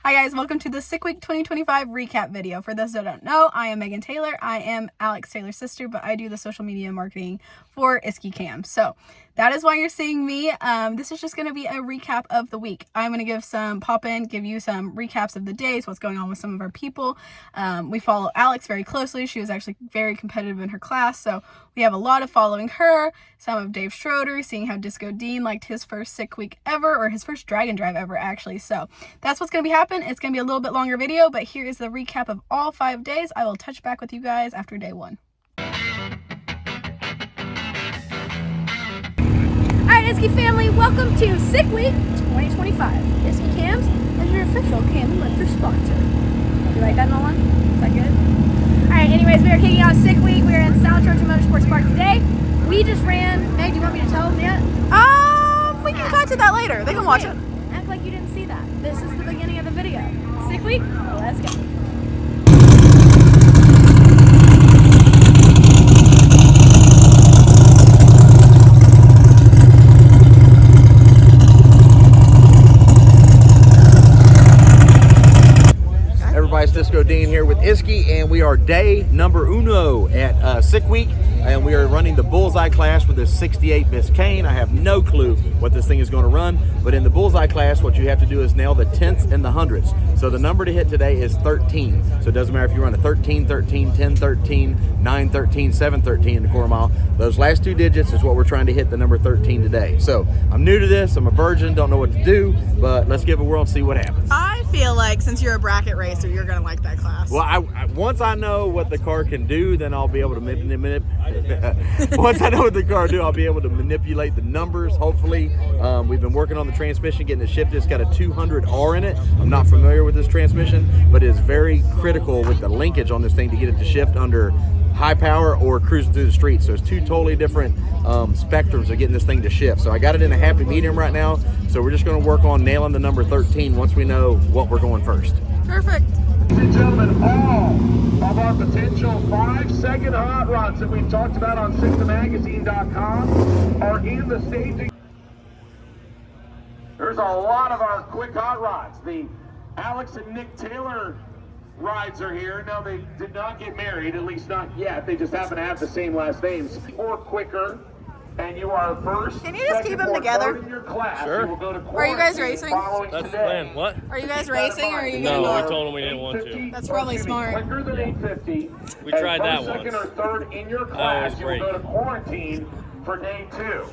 Hi guys, welcome to the Sick Week 2025 recap video. For those that don't know, I am Megan Taylor. I am Alex Taylor's sister, but I do the social media marketing for Isky Cam. So that is why you're seeing me. This is just going to be a recap of the week. I'm going to give you some recaps of the days, what's going on with some of our people. We follow Alex very closely. She was actually very competitive in her class, so we have a lot of following her. Some of Dave Schroeder, seeing how Disco Dean liked his first Sick Week ever, or his first Dragon Drive ever actually. So that's what's going to be happening. It's going to be a little bit longer video, but here is the recap of all 5 days. I will touch back with you guys after day 1. Alright, Isky family, welcome to Sick Week 2025. Isky Cams as your official Cam Lifter sponsor. You like that, Nolan? Is that good? Alright, anyways, we are kicking off Sick Week. We are in South Georgia Motorsports Park today. We just ran. Meg, do you want me to tell them yet? We can cut to that later. They can watch it. Act like you didn't see that. This is the beginning of the video. Sick Week, let's go. Everybody's Disco Dean here with Isky, and we are day number uno at Sick Week, and we are running the Bullseye class with this 68 Biscayne. I have no clue what this thing is going to run, but in the Bullseye class, what you have to do is nail the tenths and the hundreds. So the number to hit today is 13. So it doesn't matter if you run a 13, 13, 10, 13, 9, 13, 7, 13 in the quarter mile. Those last 2 digits is what we're trying to hit, the number 13 today. So I'm new to this, I'm a virgin, don't know what to do, but let's give it a whirl and see what happens. I feel like since you're a bracket racer, you're going to like that class. Well, once I know what the car can do, then I'll be able to once I know what the car do, I'll be able to manipulate the numbers, hopefully. We've been working on the transmission, getting it shifted. It's got a 200R in it. I'm not familiar with this transmission, but it's very critical with the linkage on this thing to get it to shift under high power or cruising through the streets. So it's 2 totally different spectrums of getting this thing to shift. So I got it in a happy medium right now. So we're just going to work on nailing the number 13 once we know what we're going first. Perfect. Ladies and gentlemen, all of our potential 5-second hot rods that we've talked about on SIXTheMagazine.com are in the staging. There's a lot of our quick hot rods. The Alex and Nick Taylor rides are here. Now, they did not get married, at least not yet. They just happen to have the same last names. Or quicker, and you are first. Can you just keep them together? In your class. Sure. You will go to Are you guys racing? That's the plan. What? Are you guys racing, or are you No, going we told them we didn't want to. That's probably smart. Quicker than 850. We tried that once. Second once. or third in your was class, you will great. go to quarantine for day 2.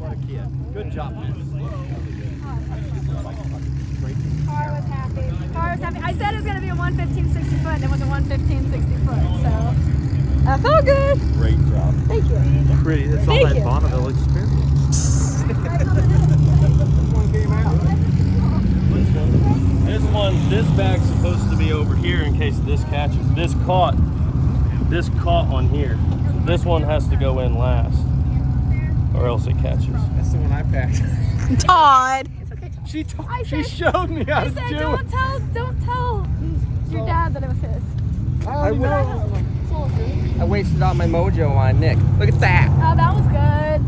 What a kid. Good job, man. Car was happy. Car was happy. I said it was going to be a 115-60 foot, and it was a 115-60 foot, so I felt good. Great job. Thank you. Pretty. It's all Thank that you. Bonneville experience. This bag's supposed to be over here in case this catches. This caught on here. This one has to go in last, or else it catches. That's the one I packed. Todd. It's okay. She said- showed me how I to said, do don't it. tell your dad that it was his. I wasted all my mojo on Nick. Look at that. Oh, that was good.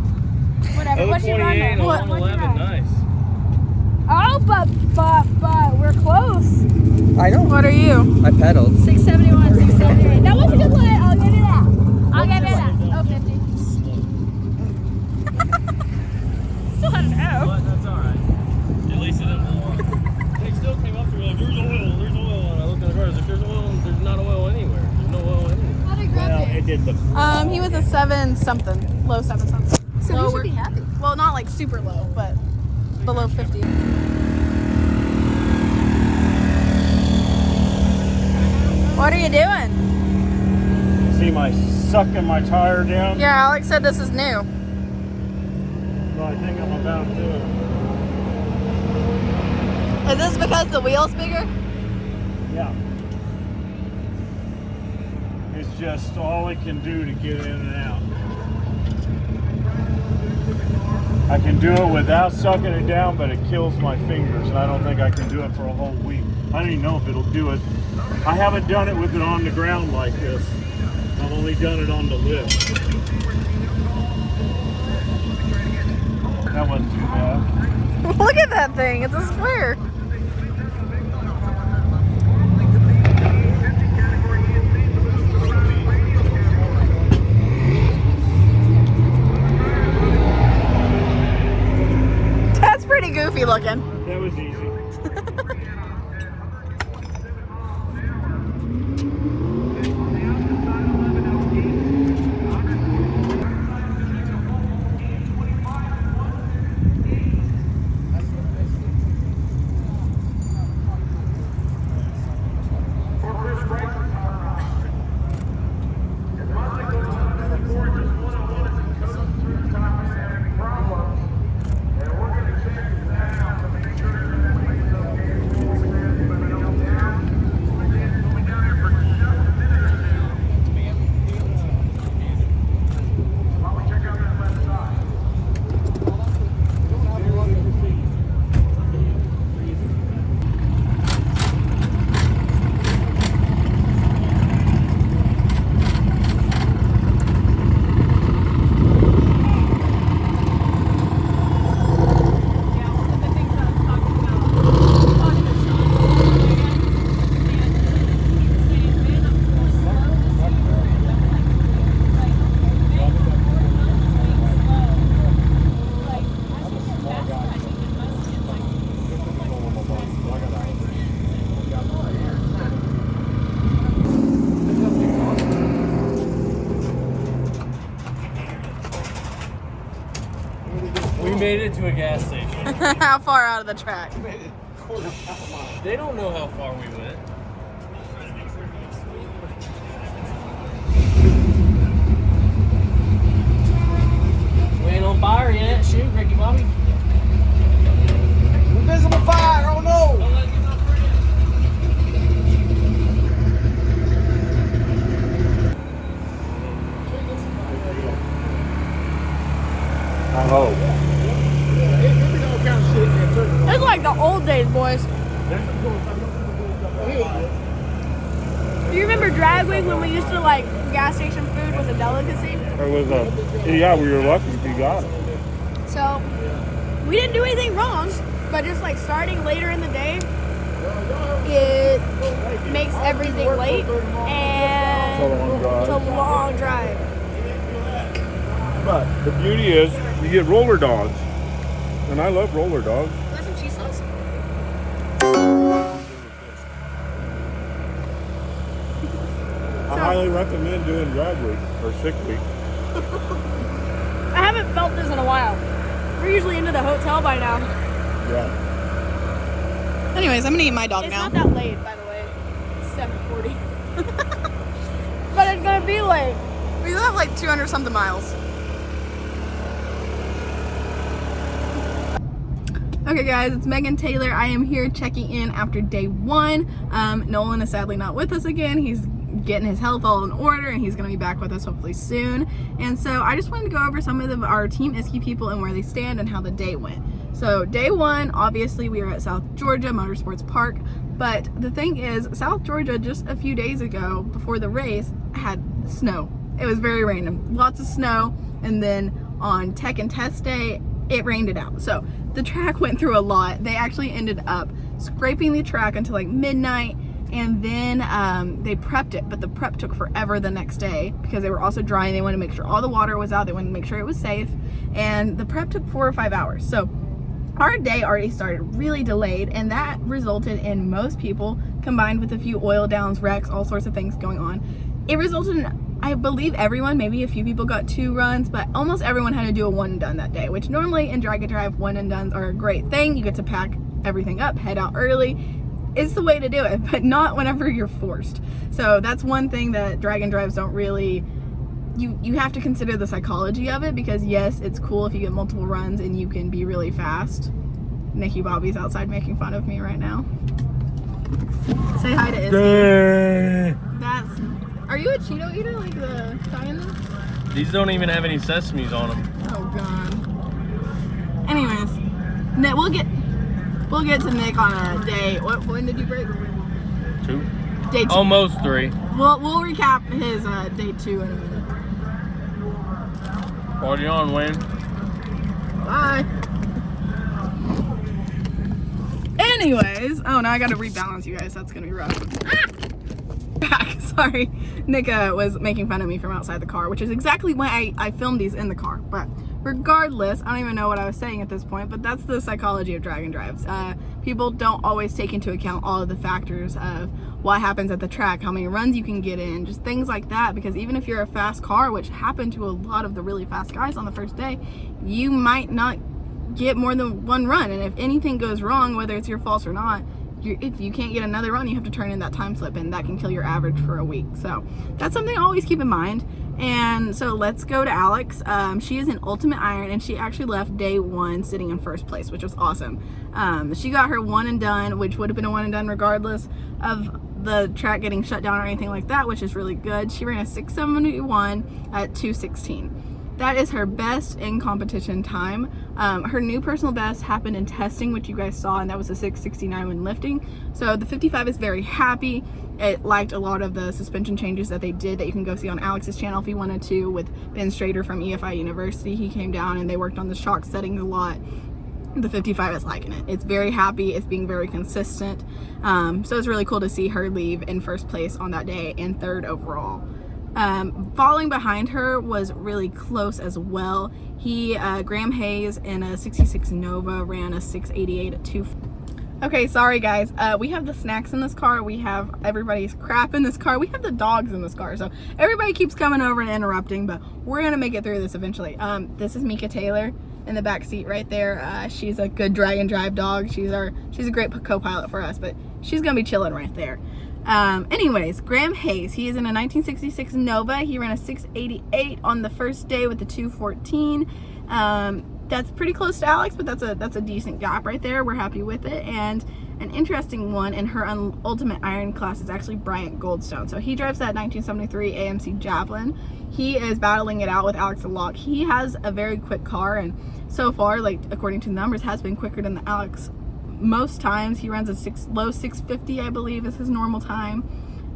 Whatever. What'd you run 028 there? on What'd you 111, run? nice. Oh, but we're close. I know. What are you? I pedaled. 671, 678. That was a good line. I'll give you that. I'll give you that. Oh, 50. Still had an O. But that's all right. At least it didn't blow up. They still came up to me like, there's oil. And I looked in the car, I was like, there's oil. There's not oil anywhere. There's no oil anywhere. How did it grab you? It did the. He was a 7 something, low 7 something. So you Lower. should be happy. Well, not like super low, but below 50. What are you doing? See my sucking my tire down? Yeah, Alex said this is new. So I think I'm about to. Is this because the wheel's bigger? Yeah. It's just all it can do to get in and out. I can do it without sucking it down, but it kills my fingers, and I don't think I can do it for a whole week. I don't even know if it'll do it. I haven't done it with it on the ground like this. I've only done it on the lift. That wasn't too bad. Look at that thing. It's a square. That's pretty goofy looking. That was easy. We made it to a gas station. How far out of the track? They don't know how far we went. We ain't on fire yet. Shoot, Ricky Bobby. Invisible fire, oh no! Don't let it get no friend. I hope. It's like the old days, boys. Do you remember Drag Week when we used to like gas station food was a delicacy? It was yeah, we were lucky if you got it. So we didn't do anything wrong, but just like starting later in the day, it makes everything late and it's a long drive. But the beauty is you get roller dogs. And I love roller dogs. Want some cheese sauce? I highly recommend doing drag week or sick week. I haven't felt this in a while. We're usually into the hotel by now. Yeah. Anyways, I'm gonna eat my dog It's now. not that late, by the way. It's 7:40. But it's gonna be late. We still have like 200 something miles. Okay guys, it's Meg and Taylor. I am here checking in after day 1. Nolan is sadly not with us again. He's getting his health all in order and he's going to be back with us hopefully soon. And so I just wanted to go over some of our Team Isky people and where they stand and how the day went. So day 1, obviously we were at South Georgia Motorsports Park, but the thing is South Georgia just a few days ago before the race had snow. It was very random, lots of snow, and then on tech and test day it rained it out. So the track went through a lot. They actually ended up scraping the track until like midnight, and then they prepped it, but the prep took forever the next day because they were also drying. They wanted to make sure all the water was out. They wanted to make sure it was safe, and the prep took 4 or 5 hours. So our day already started really delayed, and that resulted in most people, combined with a few oil downs, wrecks, all sorts of things going on, it resulted in, I believe everyone, maybe a few people got 2 runs, but almost everyone had to do a 1 and done that day, which normally in drag and drive 1 and dones are a great thing. You get to pack everything up, head out early. It's the way to do it, but not whenever you're forced. So that's one thing that drag and drives don't really, you have to consider the psychology of it, because yes, it's cool if you get multiple runs and you can be really fast. Nikki Bobby's outside making fun of me right now. Say hi to Isky. Are you a Cheeto eater like the Cheyenne? These don't even have any sesames on them. Oh god. Anyways, Nick, we'll get to Nick on a day. When did you break? 2. Day 2. Almost 3. We'll recap his day 2 in a minute. Party on, Wayne. Bye. Anyways, oh, now I gotta rebalance you guys. That's gonna be rough. Back. Sorry. Nick was making fun of me from outside the car, which is exactly why I filmed these in the car. But regardless, I don't even know what I was saying at this point, but that's the psychology of drag and drives. People don't always take into account all of the factors of what happens at the track, how many runs you can get in, just things like that, because even if you're a fast car, which happened to a lot of the really fast guys on the first day, you might not get more than 1 run, and if anything goes wrong, whether it's your fault or not, if you can't get another run, you have to turn in that time slip, and that can kill your average for a week. So that's something I always keep in mind. And so let's go to Alex. She is an ultimate iron, and she actually left day 1 sitting in first place, which was awesome. She got her 1 and done, which would have been a 1 and done regardless of the track getting shut down or anything like that, which is really good. She ran a 6:71 at 2:16. That is her best in competition time. Her new personal best happened in testing, which you guys saw, and that was a 6:69 when lifting. So the 55 is very happy. It liked a lot of the suspension changes that they did that you can go see on Alex's channel if you wanted to, with Ben Strader from EFI University. He came down and they worked on the shock settings a lot. The 55 is liking it. It's very happy. It's being very consistent. So it's really cool to see her leave in first place on that day and 3rd overall. Falling behind her was really close as well. Graham Hayes in a 66 Nova ran a 6:88 at 2. Okay, sorry guys. We have the snacks in this car. We have everybody's crap in this car. We have the dogs in this car. So everybody keeps coming over and interrupting, but we're gonna make it through this eventually. This is Mika Taylor in the back seat right there. She's a good drag and drive dog. She's a great co-pilot for us, but she's gonna be chilling right there. Anyways, Graham Hayes, he is in a 1966 Nova. He ran a 6:88 on the first day with the 2:14. That's pretty close to Alex, but that's a decent gap right there. We're happy with it. And an interesting one in her ultimate iron class is actually Bryant Goldstone. So he drives that 1973 AMC Javelin. He is battling it out with Alex a lot. He has a very quick car, and so far, like according to the numbers, has been quicker than the Alex. Most times he runs a low 650, I believe is his normal time,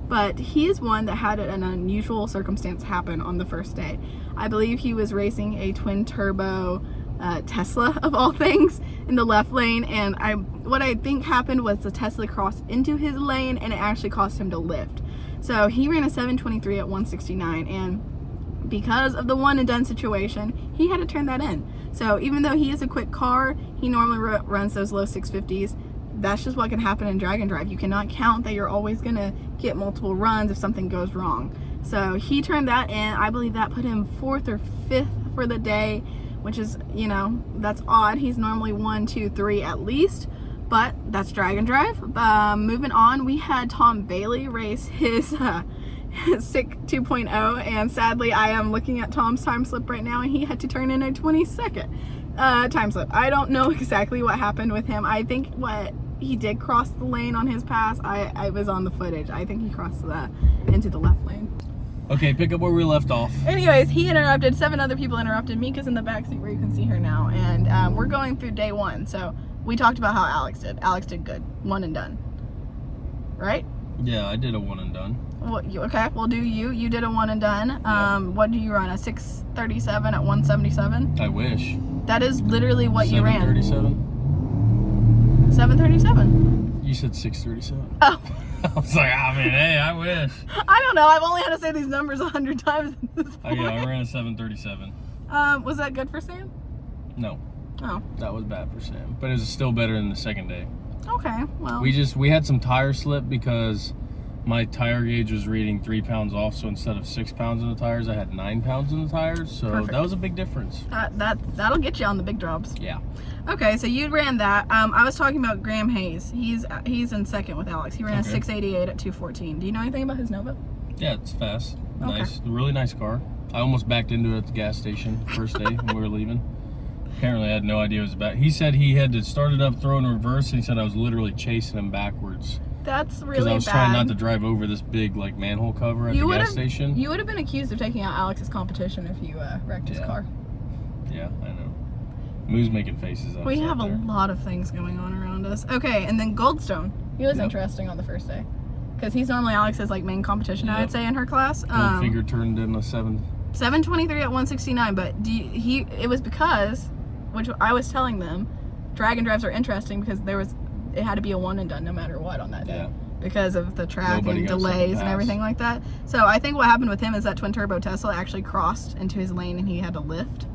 but he is one that had an unusual circumstance happen on the first day. I believe he was racing a twin turbo Tesla of all things in the left lane, and what I think happened was the Tesla crossed into his lane and it actually caused him to lift. So he ran a 7:23 at 1:69, and because of the 1 and done situation, he had to turn that in. So even though he is a quick car, he normally runs those low 650s. That's just what can happen in drag and drive. You cannot count that you're always gonna get multiple runs if something goes wrong. So he turned that in. I believe that put him 4th or 5th for the day, which is, you know, that's odd. He's normally 1, 2, 3 at least, but that's drag and drive. Moving on, we had Tom Bailey race his SICK 2.0, and sadly I am looking at Tom's time slip right now, and he had to turn in a 22nd time slip. I don't know exactly what happened with him. I think he did cross the lane on his pass. I was on the footage. I think he crossed into the left lane. Okay, pick up where we left off. Anyways, he interrupted. 7 other people interrupted. Mika's in the back seat where you can see her now, and we're going through day 1. So we talked about how Alex did. Alex did good. 1 and done. Right? Yeah, I did a 1 and done. Well, okay, we'll do you. You did a 1 and done. Yeah. What do you run? A 6:37 at 177? I wish. That is literally what you ran. 7:37? 7:37. You said 6:37. Oh. I was like, I mean, hey, I wish. I don't know. I've only had to say these numbers 100 times at this Oh point. yeah, I ran a 7:37. Was that good for Sam? No, Oh. that was bad for Sam, but it was still better than the second day. Okay. Well. We had some tire slip because my tire gauge was reading 3 pounds off, so instead of 6 pounds in the tires, I had 9 pounds in the tires, so Perfect. that was a big difference. That'll get you on the big drops. Yeah. Okay, so you ran that. I was talking about Graham Hayes. He's in second with Alex. He ran a 688 at 214. Do you know anything about his Nova? Yeah, it's fast. Okay. Nice. Really nice car. I almost backed into it at the gas station first day when we were leaving. Apparently I had no idea it was about. He said he had to start it up, throw in reverse, and he said I was literally chasing him backwards. That's really bad. Because I was trying not to drive over this big like manhole cover at the gas station. You would have been accused of taking out Alex's competition if you wrecked his car. Yeah, I know. Moo's making faces at us. We have out a there. lot of things going on around us. Okay, and then Goldstone. He was interesting on the first day. Because he's normally Alex's like main competition, I would say, in her class. Goldfinger turned in a 723 at 169, but it was because, which I was telling them, drag and drives are interesting because it had to be a 1 and done no matter what on that day. Yeah. Because of the track Nobody and got second delays and pass. everything like that. So I think what happened with him is that twin turbo Tesla actually crossed into his lane and he had to lift.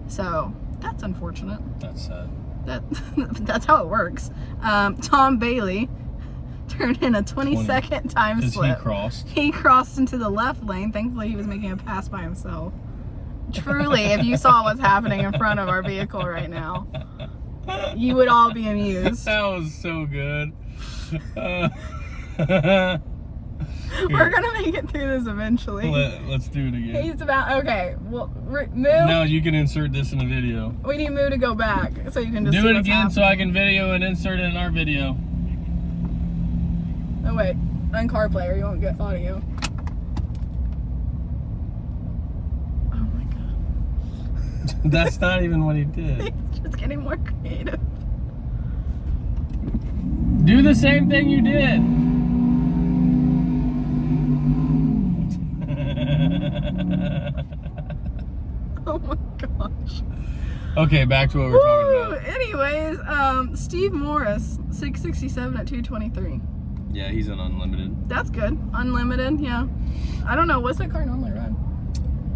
So that's unfortunate. That's sad. That's how it works. Tom Bailey turned in a 22nd time Because slip. he crossed. He crossed into the left lane. Thankfully, he was making a pass by himself. Truly, if you saw what's happening in front of our vehicle right now, you would all be amused. That was so good. We're gonna make it through this eventually. Let's do it again. He's about okay. Well, Moo. No, you can insert this in the video. We need Moo to go back so you can just Do see it what's again so I happening. can video and insert it in our video. Oh wait, on CarPlay or you won't get audio. Oh my god. That's not even what he did. He's just getting more creative. Do the same thing you did. Oh my gosh. Okay, back to what we're talking about. Anyways, Steve Morris, 667 at 223. Yeah, he's an unlimited. That's good. Unlimited, yeah. I don't know, what's that car normally run?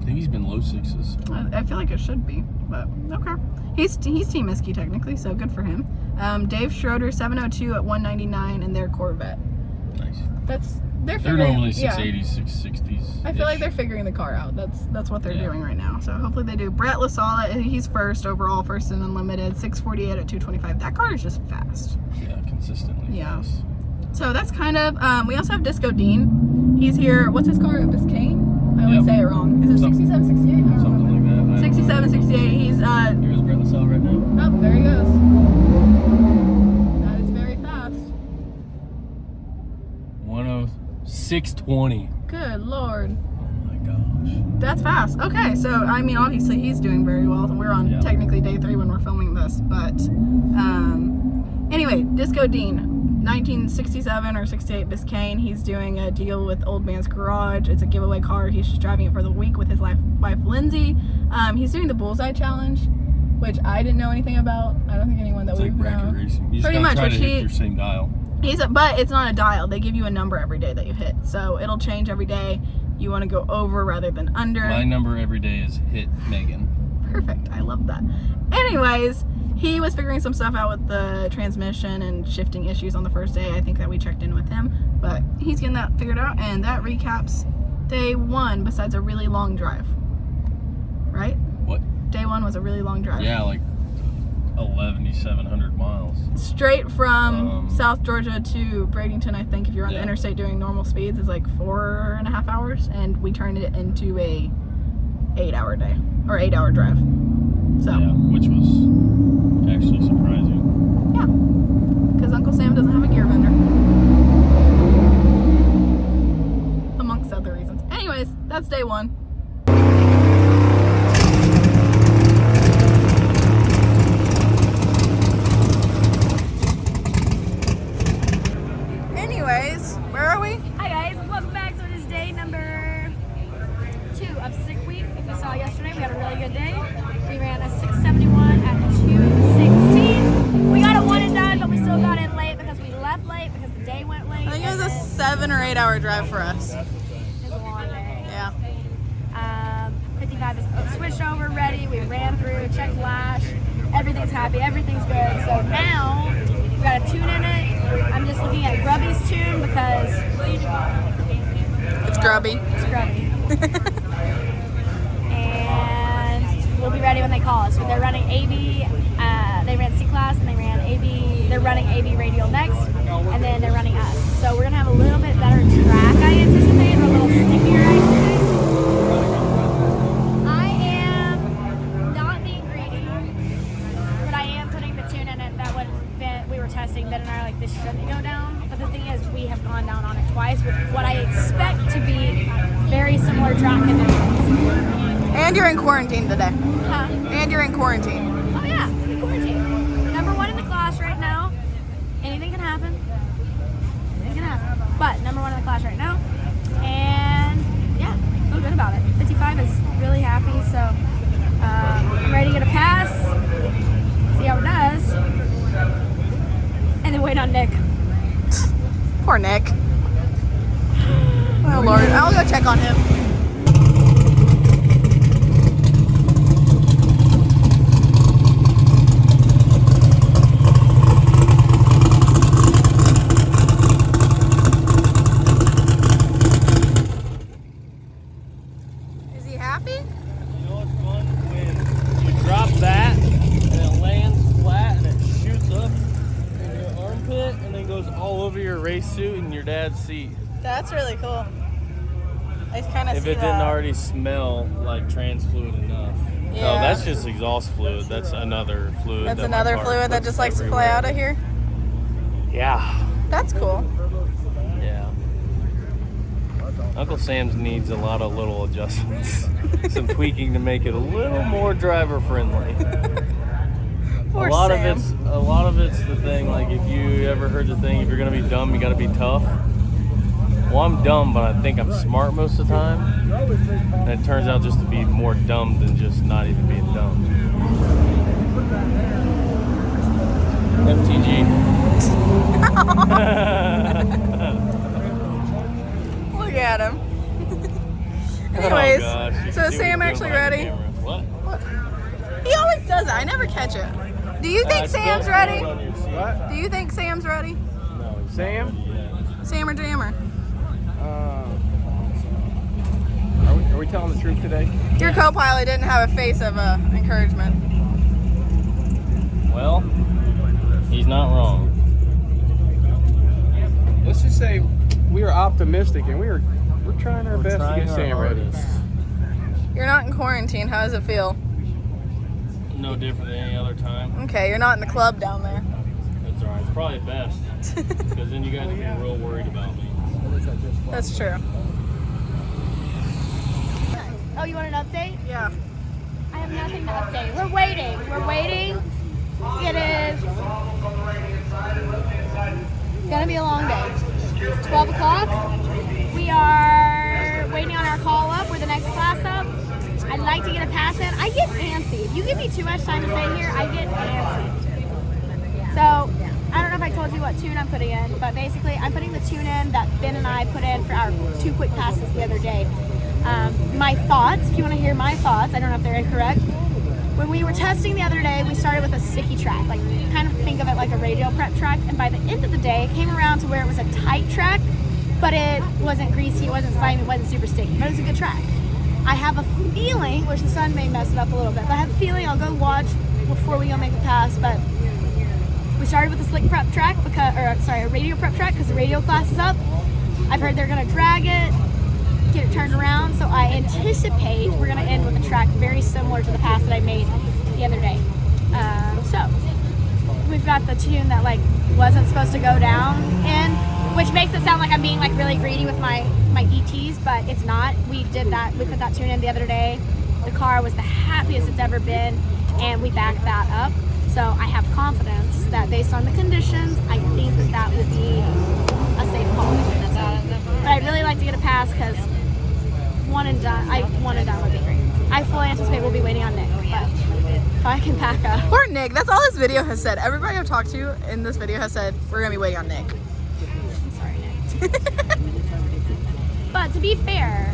I think he's been low 6s. I feel like it should be, but okay. He's Team Isky technically, so good for him. Dave Schroeder, 702 at 199 in their Corvette. Nice. They're They're figuring, normally yeah. 680s, 660s. I feel like they're figuring the car out. That's what they're doing right now. So hopefully they do. Brett LaSala, he's first overall, first in unlimited, 648 at 225. That car is just fast. Yeah, consistently. Yeah. Fast. So that's kind of, we also have Disco Dean. He's here, what's his car? Biscayne? I always say it wrong. Is it 67, 68? I don't Something remember. like that. 67, 68. He's, Here's Brett LaSalle right now. oh, there he goes. That is very fast. 620. Good Lord. Oh my gosh. That's fast. Okay, so, I mean, obviously he's doing very well. We're on technically day 3 when we're filming this, but, anyway, Disco Dean. 1967 or 68 Biscayne. He's doing a deal with Old Man's Garage. It's a giveaway car. He's just driving it for the week with his wife Lindsay. He's doing the Bullseye Challenge, which I didn't know anything about. I don't think anyone that It's like we've bracket known. racing. You just Pretty gotta much, try to which hit your same dial. But it's not a dial. They give you a number every day that you hit. So it'll change every day. You want to go over rather than under. My number every day is hit Megan. Perfect. I love that. Anyways, he was figuring some stuff out with the transmission and shifting issues on the first day. I think that we checked in with him, but he's getting that figured out, and that recaps day 1 besides a really long drive. Right? What? day one was a really long drive. Yeah, like 11,700 miles. Straight from South Georgia to Bradenton, I think, if you're on the interstate doing normal speeds, is like 4.5 hours, and we turned it into a 8-hour day, or 8-hour drive. So. Yeah, which was actually surprising. Yeah, because Uncle Sam doesn't have a gear vendor. Amongst other reasons. Anyways, that's day one. Anyways, where are we? Hi guys, welcome back. So it is day number 2 of Sick Week. If you saw yesterday, we had a really good day. We ran a 671 at 2:16. We got it 1 and done, but we still got in late because we left late because the day went late. I think it was a 7 or 8 hour drive for us. It was a long day. Yeah. 55 is switched over, ready. We ran through, checked flash. Everything's happy, everything's good. So now we got a tune in it. I'm just looking at Grubby's tune because It's grubby. it's grubby. And we'll be ready when they call us. But they're running AB, they ran C-Class and they ran AB, they're running AB Radial next, and then they're running us. So we're going to have a little bit better track, I anticipate, or a little stickier, I anticipate. I am not being greedy, but I am putting the tune in it that when we were testing, Ben and I are like, this shouldn't go down. But the thing is, we have gone down on it twice with what I expect to be very similar track conditions. And you're in quarantine today. Huh? And you're in quarantine. Oh yeah, in quarantine. Number 1 in the class right now. Anything can happen. Anything can happen. But number 1 in the class right now. And yeah, feel good about it. 55 is really happy, so I'm ready to get a pass. See how it does. And then wait on Nick. Poor Nick. Oh Lord, I'll go check on him. Is he happy? You know what's fun? When you drop that and it lands flat and it shoots up in your armpit and then goes all over your race suit and your dad's seat. That's really cool. I kind of If see it didn't that. already smell like trans fluid enough. Yeah. No, that's just exhaust fluid. That's another fluid. That's that my another car fluid that puts just likes to fly everywhere. out of here. Yeah. That's cool. Yeah. Uncle Sam's needs a lot of little adjustments. Some tweaking to make it a little more driver friendly. Poor a lot Sam. of it's the thing, like if you ever heard the thing, if you're gonna be dumb, you gotta be tough. Well, I'm dumb, but I think I'm smart most of the time. And it turns out just to be more dumb than just not even being dumb. FTG. Look at him. Anyways, Oh, gosh. You so can is see what Sam he's actually doing behind the ready? camera. What? He always does that. I never catch it. Do you think Sam's ready? What? Do you think Sam's ready? No, he's Sam? not ready yet. Sam or Jammer? Are we telling the truth today? Your co-pilot didn't have a face of encouragement. Well, he's not wrong. Let's just say we are optimistic and we're trying our best to Trying get our Sam ready. hardest. You're not in quarantine. How does it feel? No different than any other time. Okay, you're not in the club down there. That's alright. It's probably best. Because then you guys will be real worried about me. That's true. Oh, you want an update? Yeah. I have nothing to update. We're waiting. We're waiting. It is gonna be a long day. 12 o'clock. We are waiting on our call up. We're the next class up. I'd like to get a pass in. I get antsy. If you give me too much time to stay here, I get antsy. So I don't know if I told you what tune I'm putting in, but basically I'm putting the tune in that Ben and I put in for our 2 quick passes the other day. My thoughts, if you want to hear my thoughts, I don't know if they're incorrect. When we were testing the other day, we started with a sticky track, like kind of think of it like a radio prep track, and by the end of the day, it came around to where it was a tight track, but it wasn't greasy, it wasn't slimy, it wasn't super sticky, but it was a good track. I have a feeling, which the sun may mess it up a little bit, but I have a feeling I'll go watch before we go make a pass. But we started with a slick prep track because, a radio prep track because the radio class is up. I've heard they're gonna drag it, get it turned around. So I anticipate we're gonna end with a track very similar to the pass that I made the other day. So we've got the tune that like wasn't supposed to go down in, which makes it sound like I'm being like really greedy with my ETs, but it's not. We did that. We put that tune in the other day. The car was the happiest it's ever been, and we backed that up. So I have confidence that based on the conditions, I think that that will be a safe call. But I'd really like to get a pass because one and done would be great. I fully anticipate we'll be waiting on Nick, but if I can pack up. Poor Nick. That's all this video has said. Everybody I've talked to in this video has said we're gonna be waiting on Nick. I'm sorry, Nick. But to be fair,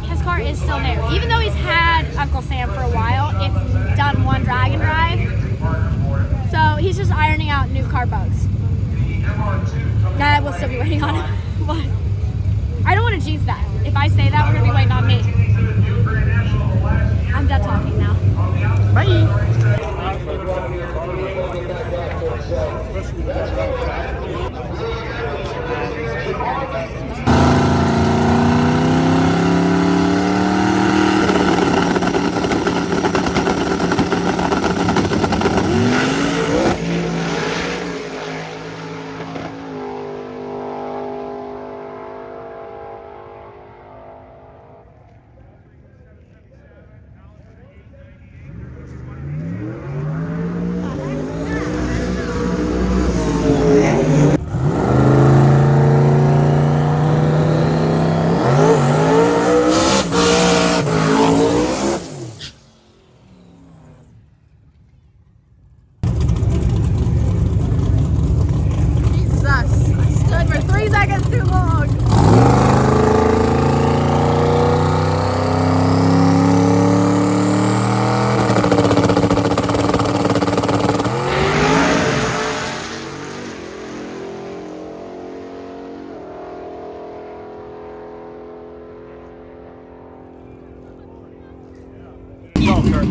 his car is still new. Even though he's had Uncle Sam for a while, it's done one drag and drive. So he's just ironing out new car bugs. That will still be waiting on him. But I don't want to jinx that. If I say that, we're going to be waiting on me. I'm done talking now. Bye.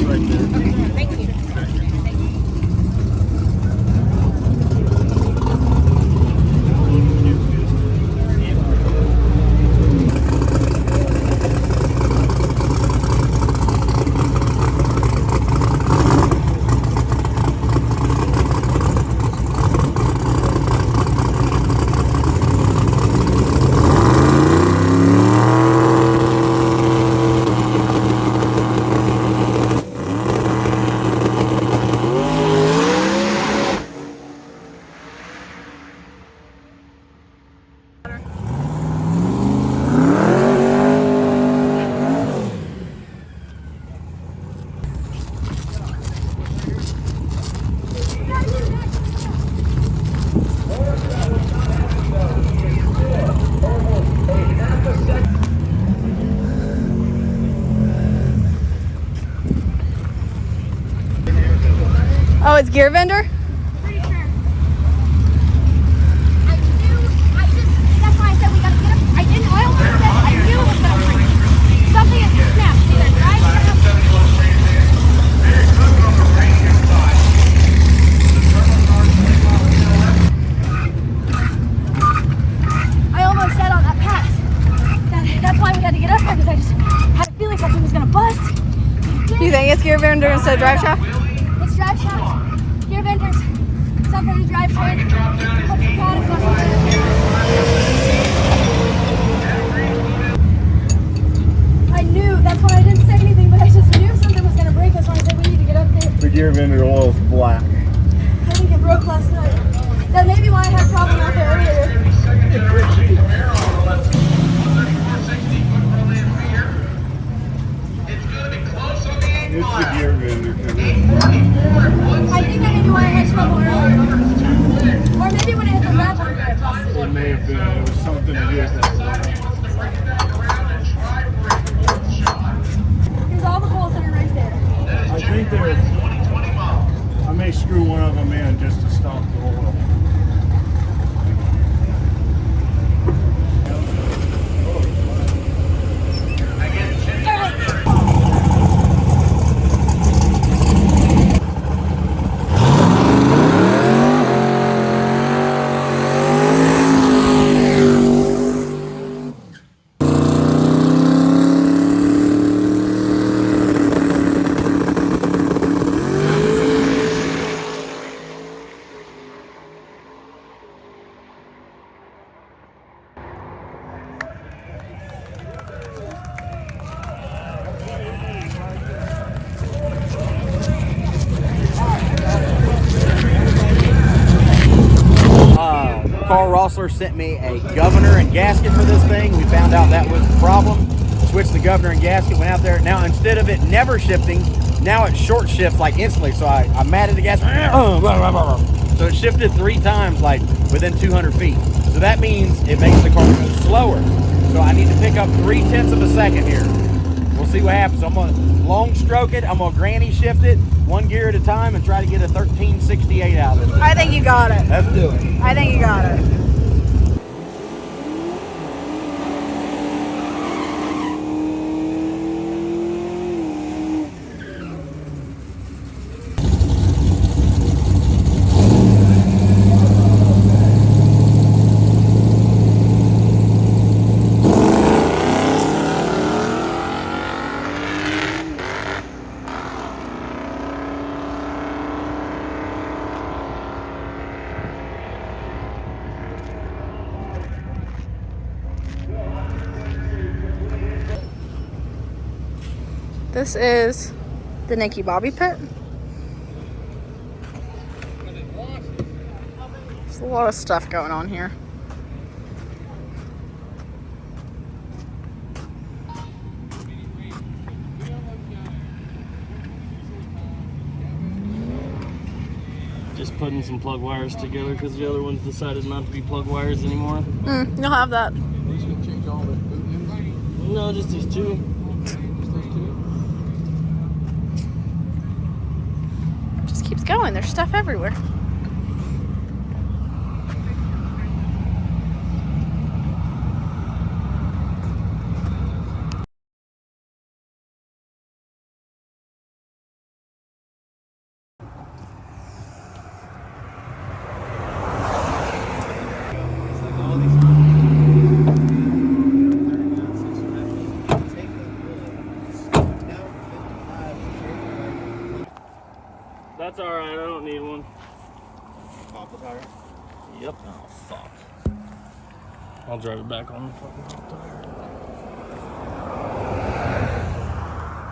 Right there. Thank you. Oh, it's gear vendor? Pretty sure. That's why I said we gotta get up. I almost said I knew it was gonna break. Something had snapped. Either drive or I almost said on that pass. That's why we had to get up there because I just had a feeling something was gonna bust. You think it's gear vendor instead of drive shaft? It's drive shaft. Gear vendors. Something to drive train. Hope to God it's not I knew, that's why I didn't say anything, but I just knew something was going to break. That's why I said we need to get up there. The gear vendor oil is black. I think it broke last night. That may be why I had a problem out there earlier. It's the gear vendor. I think that may be why I had trouble earlier. Or maybe when I hit the red one. It may have been. It was something to do with that. Here's all the holes that are right there. I think I may screw one of them in just to stop the oil. Alright. Carl Rossler sent me a governor and gasket for this thing. We found out that was the problem. Switched the governor and gasket, went out there. Now instead of it never shifting, now it short shifts like instantly. So I'm mad at the gas. So it shifted 3 times like within 200 feet. So that means it makes the car go slower. So I need to pick up 0.3 of a second here. We'll see what happens. I'm gonna long stroke it. I'm gonna granny shift it 1 gear at a time and try to get a 1368 out of it. I think you got it. Let's do it. I think you got it. This is the Nikki Bobby pit. There's a lot of stuff going on here. Just putting some plug wires together because the other ones decided not to be plug wires anymore. You'll have that. No, just these 2. Just keeps going. There's stuff everywhere. That's alright, I don't need one. Pop the tire? Yep. Oh, fuck. I'll drive it back on the fucking top tire.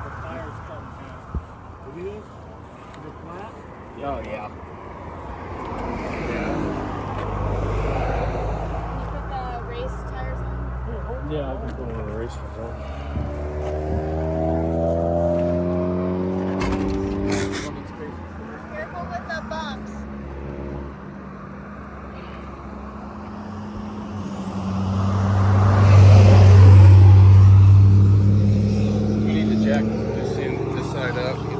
The tire's coming out. Look at this. Is it flat? Oh, yeah. Can you put the race tires on? Yeah, I can put one of the race ones on. Careful with the bumps. You need to jack this side up. Get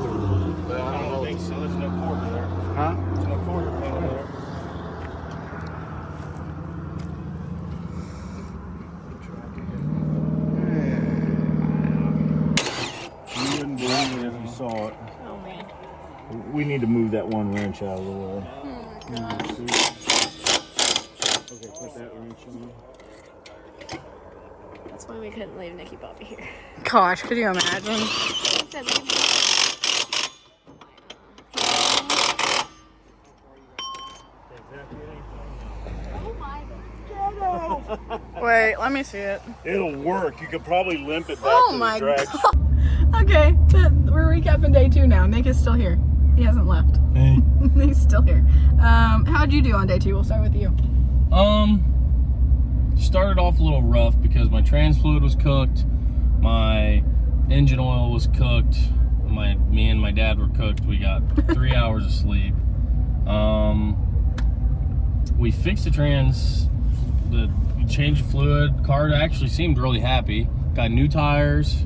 the, I don't think so. There's no cord there. huh? There's no cord there. You wouldn't believe it if you saw it. Oh man. We need to move that one wrench out of the way. Okay, put that wrench on. That's why we couldn't leave Nikki Bobby here. Gosh, could you imagine? Oh my god. Wait, let me see it. It'll work. You could probably limp it back Oh to my the drag. god. Okay, we're recapping day 2 now. Nick is still here. He hasn't left. Hey. He's still here. How'd you do on day 2? We'll start with you. Started off a little rough because my trans fluid was cooked, my engine oil was cooked, me and my dad were cooked. We got 3 hours of sleep. We fixed the trans, we changed the fluid. Car actually seemed really happy. Got new tires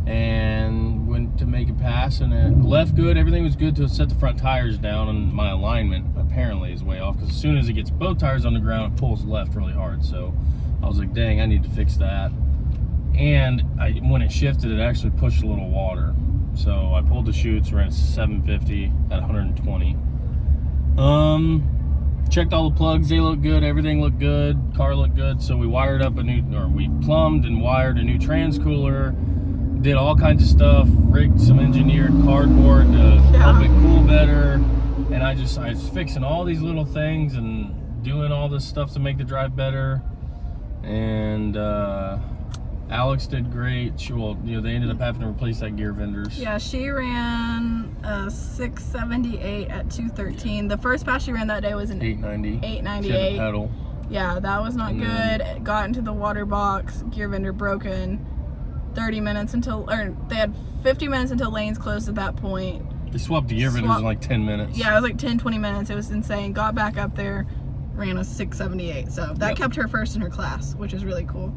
and went to make a pass and it left good. Everything was good to set the front tires down, and my alignment apparently is way off because as soon as it gets both tires on the ground, it pulls left really hard. So I was like, dang, I need to fix that. And when it shifted, it actually pushed a little water. So I pulled the chutes, we're at 750 at 120. Checked all the plugs, they look good, everything looked good, car looked good. So we wired up we plumbed and wired a new trans cooler, did all kinds of stuff, rigged some engineered cardboard to help it cool better. And I was fixing all these little things and doing all this stuff to make the drive better. And Alex did great. They ended up having to replace that gear vendors. Yeah, she ran a 678 at 213. The first pass she ran that day was an 890. 898. She had to pedal. Yeah, that was not good. It got into the water box, gear vendor broken. 30 minutes until, or they had 50 minutes until lanes closed at that point. They swapped the gear vendors in like 10 minutes. Yeah, it was like 10, 20 minutes. It was insane. Got back up there, ran a 6:78. So that kept her first in her class, which is really cool.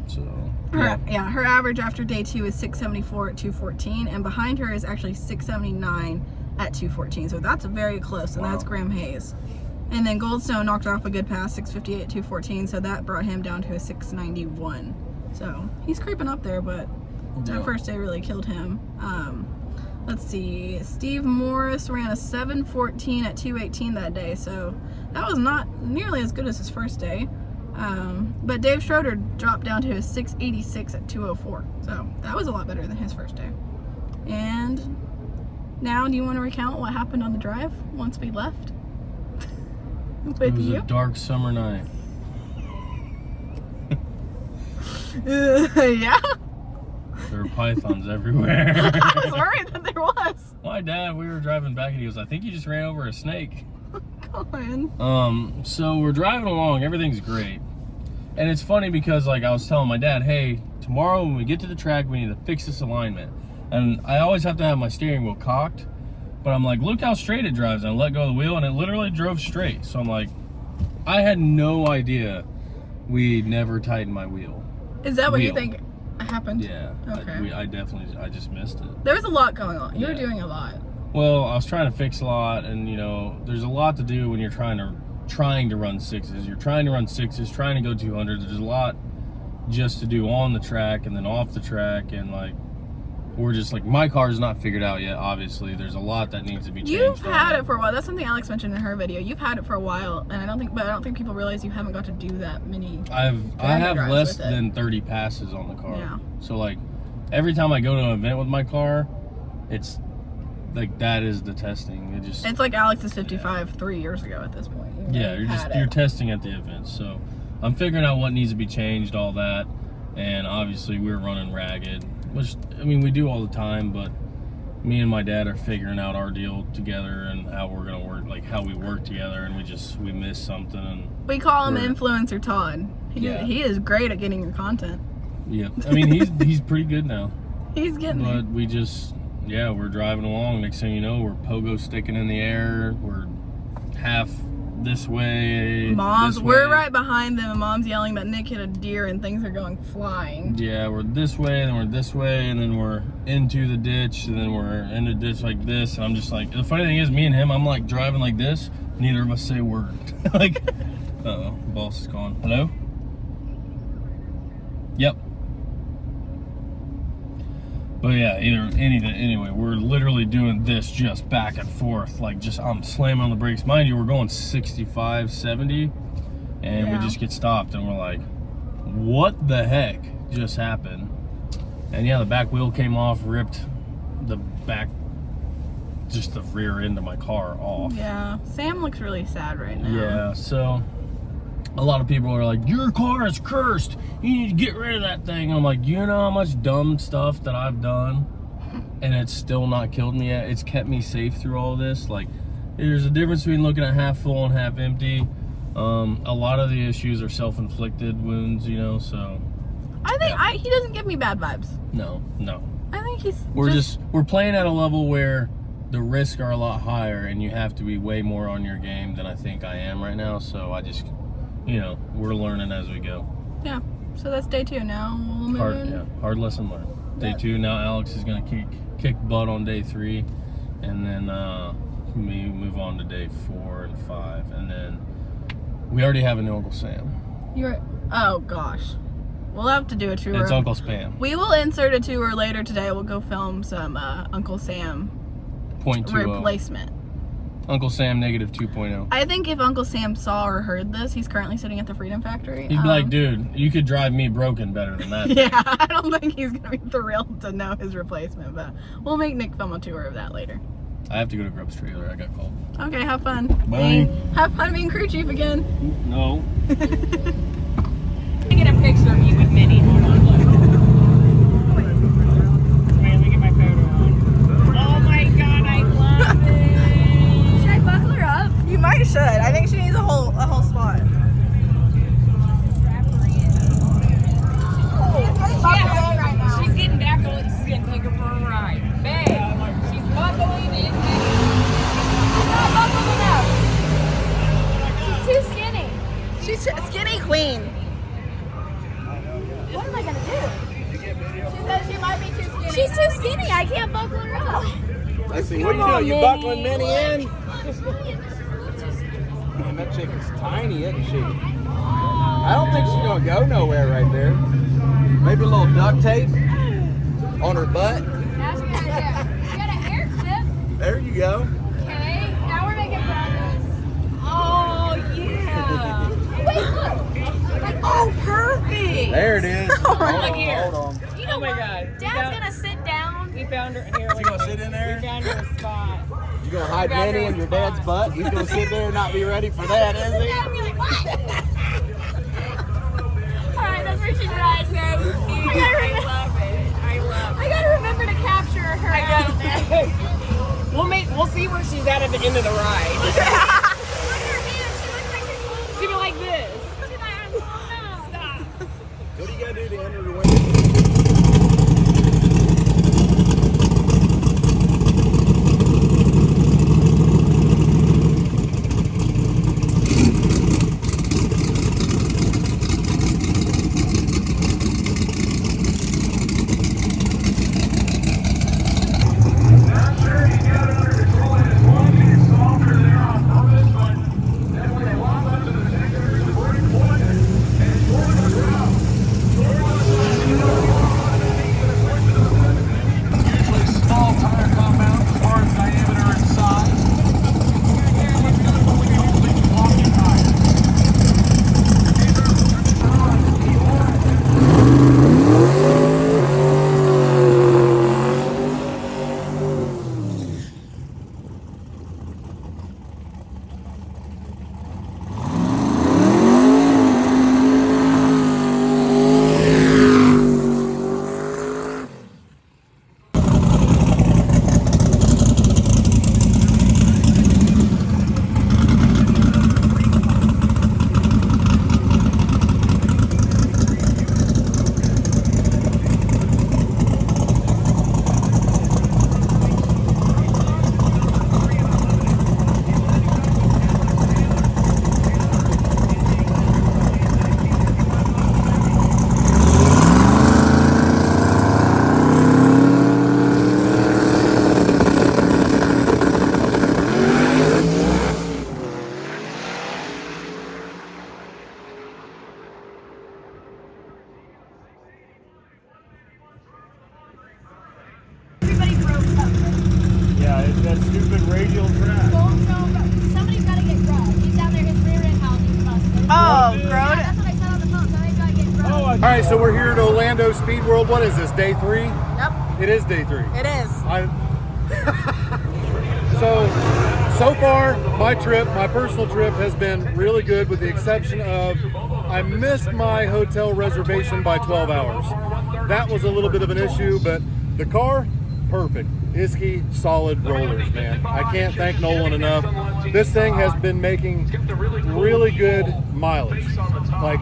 So, her average after day 2 is 6:74 at 2:14, and behind her is actually 6:79 at 2:14. So that's very close, and that's Graham Hayes. And then Goldstone knocked off a good pass, 6:58 at 2:14. So that brought him down to a 6:91. So he's creeping up there, but that first day really killed him. Let's see, Steve Morris ran a 7:14 at 2:18 that day, so that was not nearly as good as his first day. But Dave Schroeder dropped down to a 6:86 at 2:04, so that was a lot better than his first day. And now, do you want to recount what happened on the drive once we left? It was a dark summer night. Yeah. There were pythons everywhere. I was worried that there was. My dad, we were driving back and he goes, I think you just ran over a snake. Go on. So we're driving along, everything's great. And it's funny because like I was telling my dad, hey, tomorrow when we get to the track, we need to fix this alignment. And I always have to have my steering wheel cocked, but I'm like, look how straight it drives. And I let go of the wheel and it literally drove straight. So I'm like, I had no idea we never tightened my wheel. Is that what you think happened? Yeah. Okay. I just missed it. There was a lot going on. You were doing a lot. Well, I was trying to fix a lot, and you know, there's a lot to do when you're trying to run sixes. You're trying to run sixes, trying to go 200. There's a lot just to do on the track and then off the track, and like we're just like, my car's not figured out yet. Obviously, there's a lot that needs to be changed. You've had it for a while. That's something Alex mentioned in her video. You've had it for a while, and I don't think people realize you haven't got to do that many. I have less than 30 passes on the car. Yeah. So like every time I go to an event with my car, it's like that is the testing. It's like Alex's 55 3 years ago at this point. You're testing at the event. So I'm figuring out what needs to be changed, all that, and obviously we're running ragged. Which, I mean, we do all the time, but me and my dad are figuring out our deal together and how we're gonna work, like how we work together, and we miss something. And we call him Influencer Todd. He is great at getting your content. Yeah, I mean, he's pretty good now. He's getting But we just, we're driving along. Next thing you know, we're pogo sticking in the air. We're half this way. We're right behind them, and Mom's yelling that Nick hit a deer and things are going flying. Yeah, we're this way, and we're this way, and then we're into the ditch, and then we're in the ditch like this. And I'm just like, the funny thing is, me and him, I'm like driving like this. Neither of us say a word. Like, uh-oh, boss is calling. Hello? Yep. But yeah, anyway, we're literally doing this just back and forth. Like, I'm slamming on the brakes. Mind you, we're going 65, 70, and we just get stopped, and we're like, what the heck just happened? And yeah, the back wheel came off, ripped the back, just the rear end of my car off. Yeah, Sam looks really sad right now. Yeah, so a lot of people are like, your car is cursed, you need to get rid of that thing. And I'm like, you know how much dumb stuff that I've done and it's still not killed me yet? It's kept me safe through all this. Like, there's a difference between looking at half full and half empty. A lot of the issues are self-inflicted wounds, you know, so I think he doesn't give me bad vibes. No I think we're playing at a level where the risks are a lot higher, and you have to be way more on your game than I think I am right now. So I just, you know, we're learning as we go. Yeah. So that's day 2 now. We'll move hard lesson learned. Day 2 now. Alex is gonna kick butt on day 3, and then we move on to day 4 and 5, and then we already have a new Uncle Sam. Oh gosh. We'll have to do a tour. It's Uncle Spam. We will insert a tour later today. We'll go film some Uncle Sam 0.20 replacement. Uncle Sam negative 2.0. I think if Uncle Sam saw or heard this, he's currently sitting at the Freedom Factory. He'd be like, dude, you could drive me broken better than that. Yeah, I don't think he's going to be thrilled to know his replacement, but we'll make Nick film a tour of that later. I have to go to Grub's trailer. I got called. Okay, have fun. Bye. Have fun being crew chief again. No. Get a picture of you with Minnie. Hold on. Wait, let me get my photo on. Oh my god, I love it. Should I buckle her up? You might should. I think she needs a whole spot. insane. What am I gonna do? She says she might be too skinny. She's too skinny. I can't buckle her up. Let's see, what are you doing? You buckling Minnie in? Man, that chick is tiny, isn't she? I don't think she's gonna go nowhere right there. Maybe a little duct tape on her butt. That's a good idea. You got a hair clip. There you go. Okay, now we're making progress. Oh, yeah. Wait, look. Like, oh, perfect. There it is. Hold on. Hold on. You know what? Dad's gonna sit down. We found her here. You gonna sit in there? We found her a spot. You gonna hide Minnie in your dad's butt? He's gonna sit there and not be ready for that, is he? I'll be like, what? Alright, that's where she's right. So cute. I love it. I love it. I gotta remember to capture her. We'll see where she's at the end of the ride. Look at her hand. She looks like she's holding She'll be on. like this. She's like, stop. What do you gotta do to enter the window? Everybody broke something. Yeah, it's that stupid radial track. Well, no, but somebody's gotta get grubbed. He's down there, his rear end housing's busted. Oh, Yeah, growed that's what I said on the phone. Somebody's gotta get grubbed. All right, so we're here at Orlando Speed World. What is this, day 3? Yep, It is day 3. it is. So far, my personal trip has been really good with the exception of I missed my hotel reservation by 12 hours. That was a little bit of an issue, but the car, perfect. Isky, solid rollers, man. I can't thank Nolan enough. This thing has been making really good mileage. Like,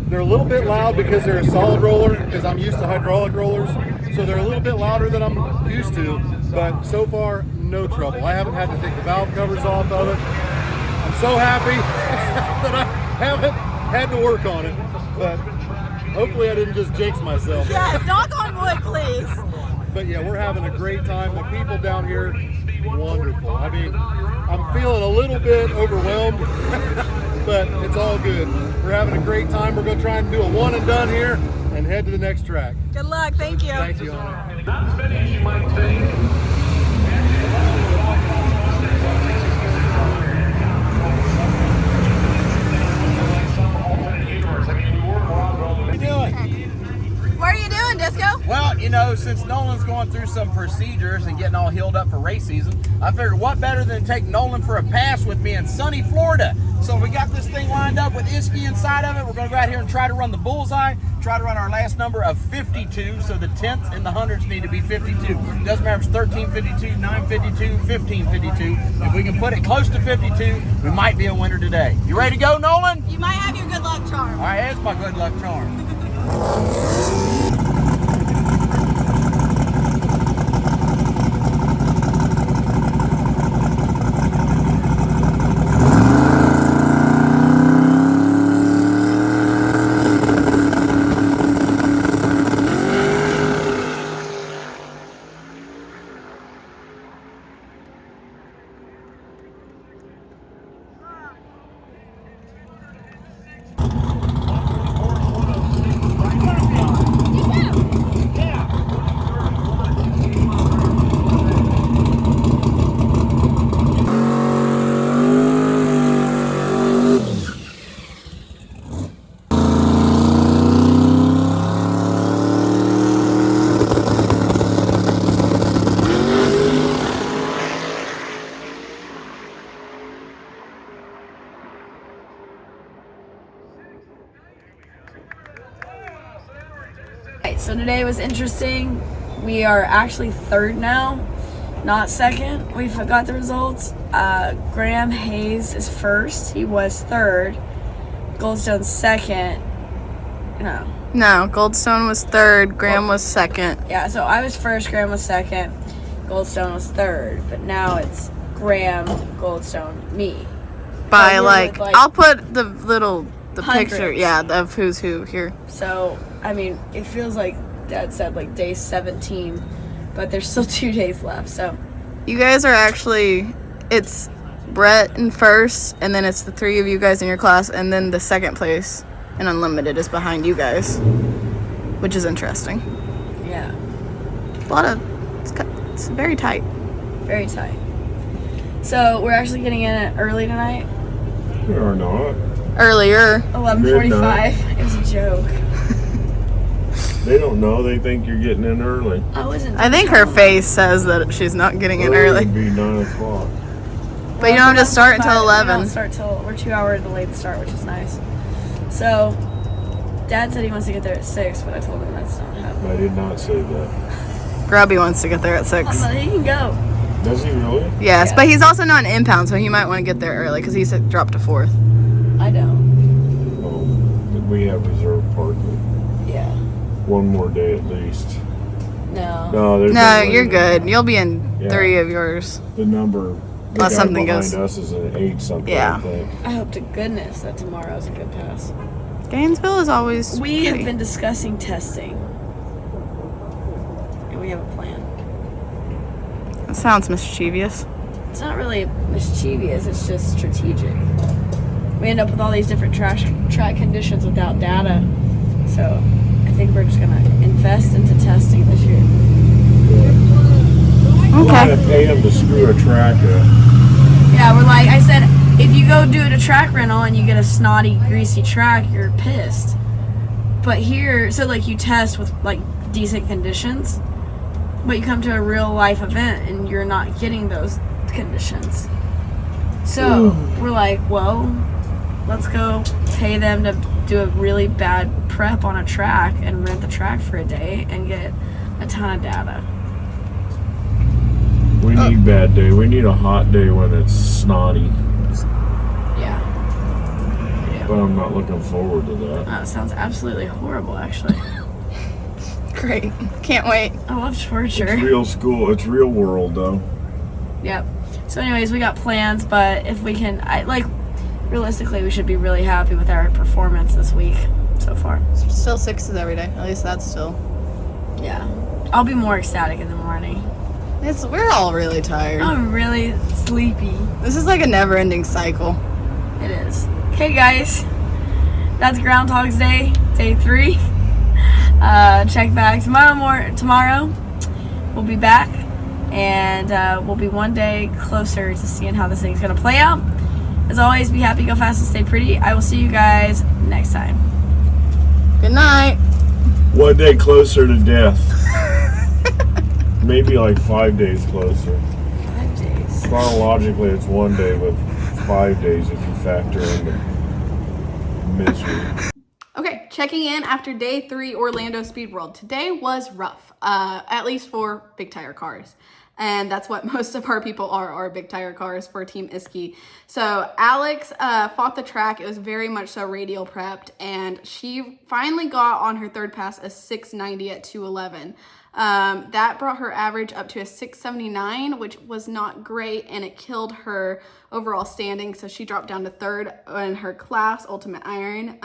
they're a little bit loud because they're a solid roller, because I'm used to hydraulic rollers. So they're a little bit louder than I'm used to, but so far, no trouble. I haven't had to take the valve covers off of it. I'm so happy that I haven't had to work on it, but hopefully I didn't just jinx myself. Yeah, knock on wood, please. But yeah, we're having a great time. The people down here, wonderful. I mean, I'm feeling a little bit overwhelmed, but it's all good. We're having a great time. We're going to try and do a one and done here and head to the next track. Good luck. Thank you. Thank you, Anna. Not finish, you might think. What are you doing? What are you doing, Disco? Well, you know, since Nolan's going through some procedures and getting all healed up for race season, I figured what better than take Nolan for a pass with me in sunny Florida. So we got this thing lined up with Isky inside of it. We're going to go out here and try to run the bullseye, try to run our last number of 52. So the tenths and the hundreds need to be 52. Doesn't matter if it's 1352, 952, 1552. If we can put it close to 52, we might be a winner today. You ready to go, Nolan? You might have your good luck charm. All right, that's my good luck charm. Right, so today was interesting. We are actually third now, not second. We forgot the results. Graham Hayes is first. He was third. Goldstone's second. No, Goldstone was third, Graham was second. Yeah, so I was first, Graham was second, Goldstone was third. But now it's Graham, Goldstone, me. By like I'll put the picture, hundreds. yeah, of who's who here. So, I mean, it feels like Dad said like day 17, but there's still 2 days left, so. You guys are actually, it's Brett in first, and then it's the 3 of you guys in your class, and then the second place in Unlimited is behind you guys, which is interesting. Yeah. It's very tight. Very tight. So, we're actually getting in early tonight. We are not. Earlier. 11:45. It was a joke. They don't know. They think you're getting in early. I think her face says that she's not getting in early. It'd be 9 o'clock. But you don't have to start until We 11. don't start till, we're 2 hours delayed start, which is nice. So, Dad said he wants to get there at 6, but I told him that's not happening. I did not say that. Grubby wants to get there at 6. Oh, no, he can go. Does he really? Yes, Yeah. but he's also not an impound, so he might want to get there early because he's dropped to 4th. I don't. Oh, we have reserved parking. Yeah. 1 more day at least. No. No, there's No, way you're to good. go. You'll be in Yeah. 3 of yours. The number. The Unless guy something behind goes- us is an 8 something. Yeah. I think. I hope to goodness that tomorrow's a good pass. Gainesville is always We have pretty. been discussing testing. And we have a plan. That sounds mischievous. It's not really mischievous, it's just strategic. We end up with all these different track conditions without data. So I think we're just gonna invest into testing this year. I'm Okay. gonna pay him to screw a track up. Yeah, we're like, I said, if you go do it a track rental and you get a snotty, greasy track, you're pissed. But here, so like you test with like decent conditions, but you come to a real life event and you're not getting those conditions. So we're like, well, let's go pay them to do a really bad prep on a track and rent the track for a day and get a ton of data. We need bad day. We need a hot day when it's snotty. Yeah. But I'm not looking forward to that. That sounds absolutely horrible, actually. Great. Can't wait. I love It's torture. real school. It's real world though. Yep. So anyways, we got plans, but if we can, realistically, we should be really happy with our performance this week so far. Still 6s every day. At least that's still. Yeah. I'll be more ecstatic in the morning. We're all really tired. I'm really sleepy. This is like a never-ending cycle. It is. Okay, guys. That's Groundhog's Day, day 3. Check back tomorrow. We'll be back, and we'll be 1 day closer to seeing how this thing's gonna play out. As always, be happy, go fast, and stay pretty. I will see you guys next time. Good night. 1 day closer to death. Maybe like 5 days closer. 5 days. Chronologically, it's 1 day, but 5 days if you factor in the misery. Okay, checking in after day 3 Orlando Speed World. Today was rough, at least for big tire cars. And that's what most of our people are big tire cars for Team Isky. So Alex fought the track. It was very much so radial prepped, and she finally got on her third pass a 690 at 211. That brought her average up to a 679, which was not great, and it killed her overall standing. So she dropped down to 3rd in her class, Ultimate Iron.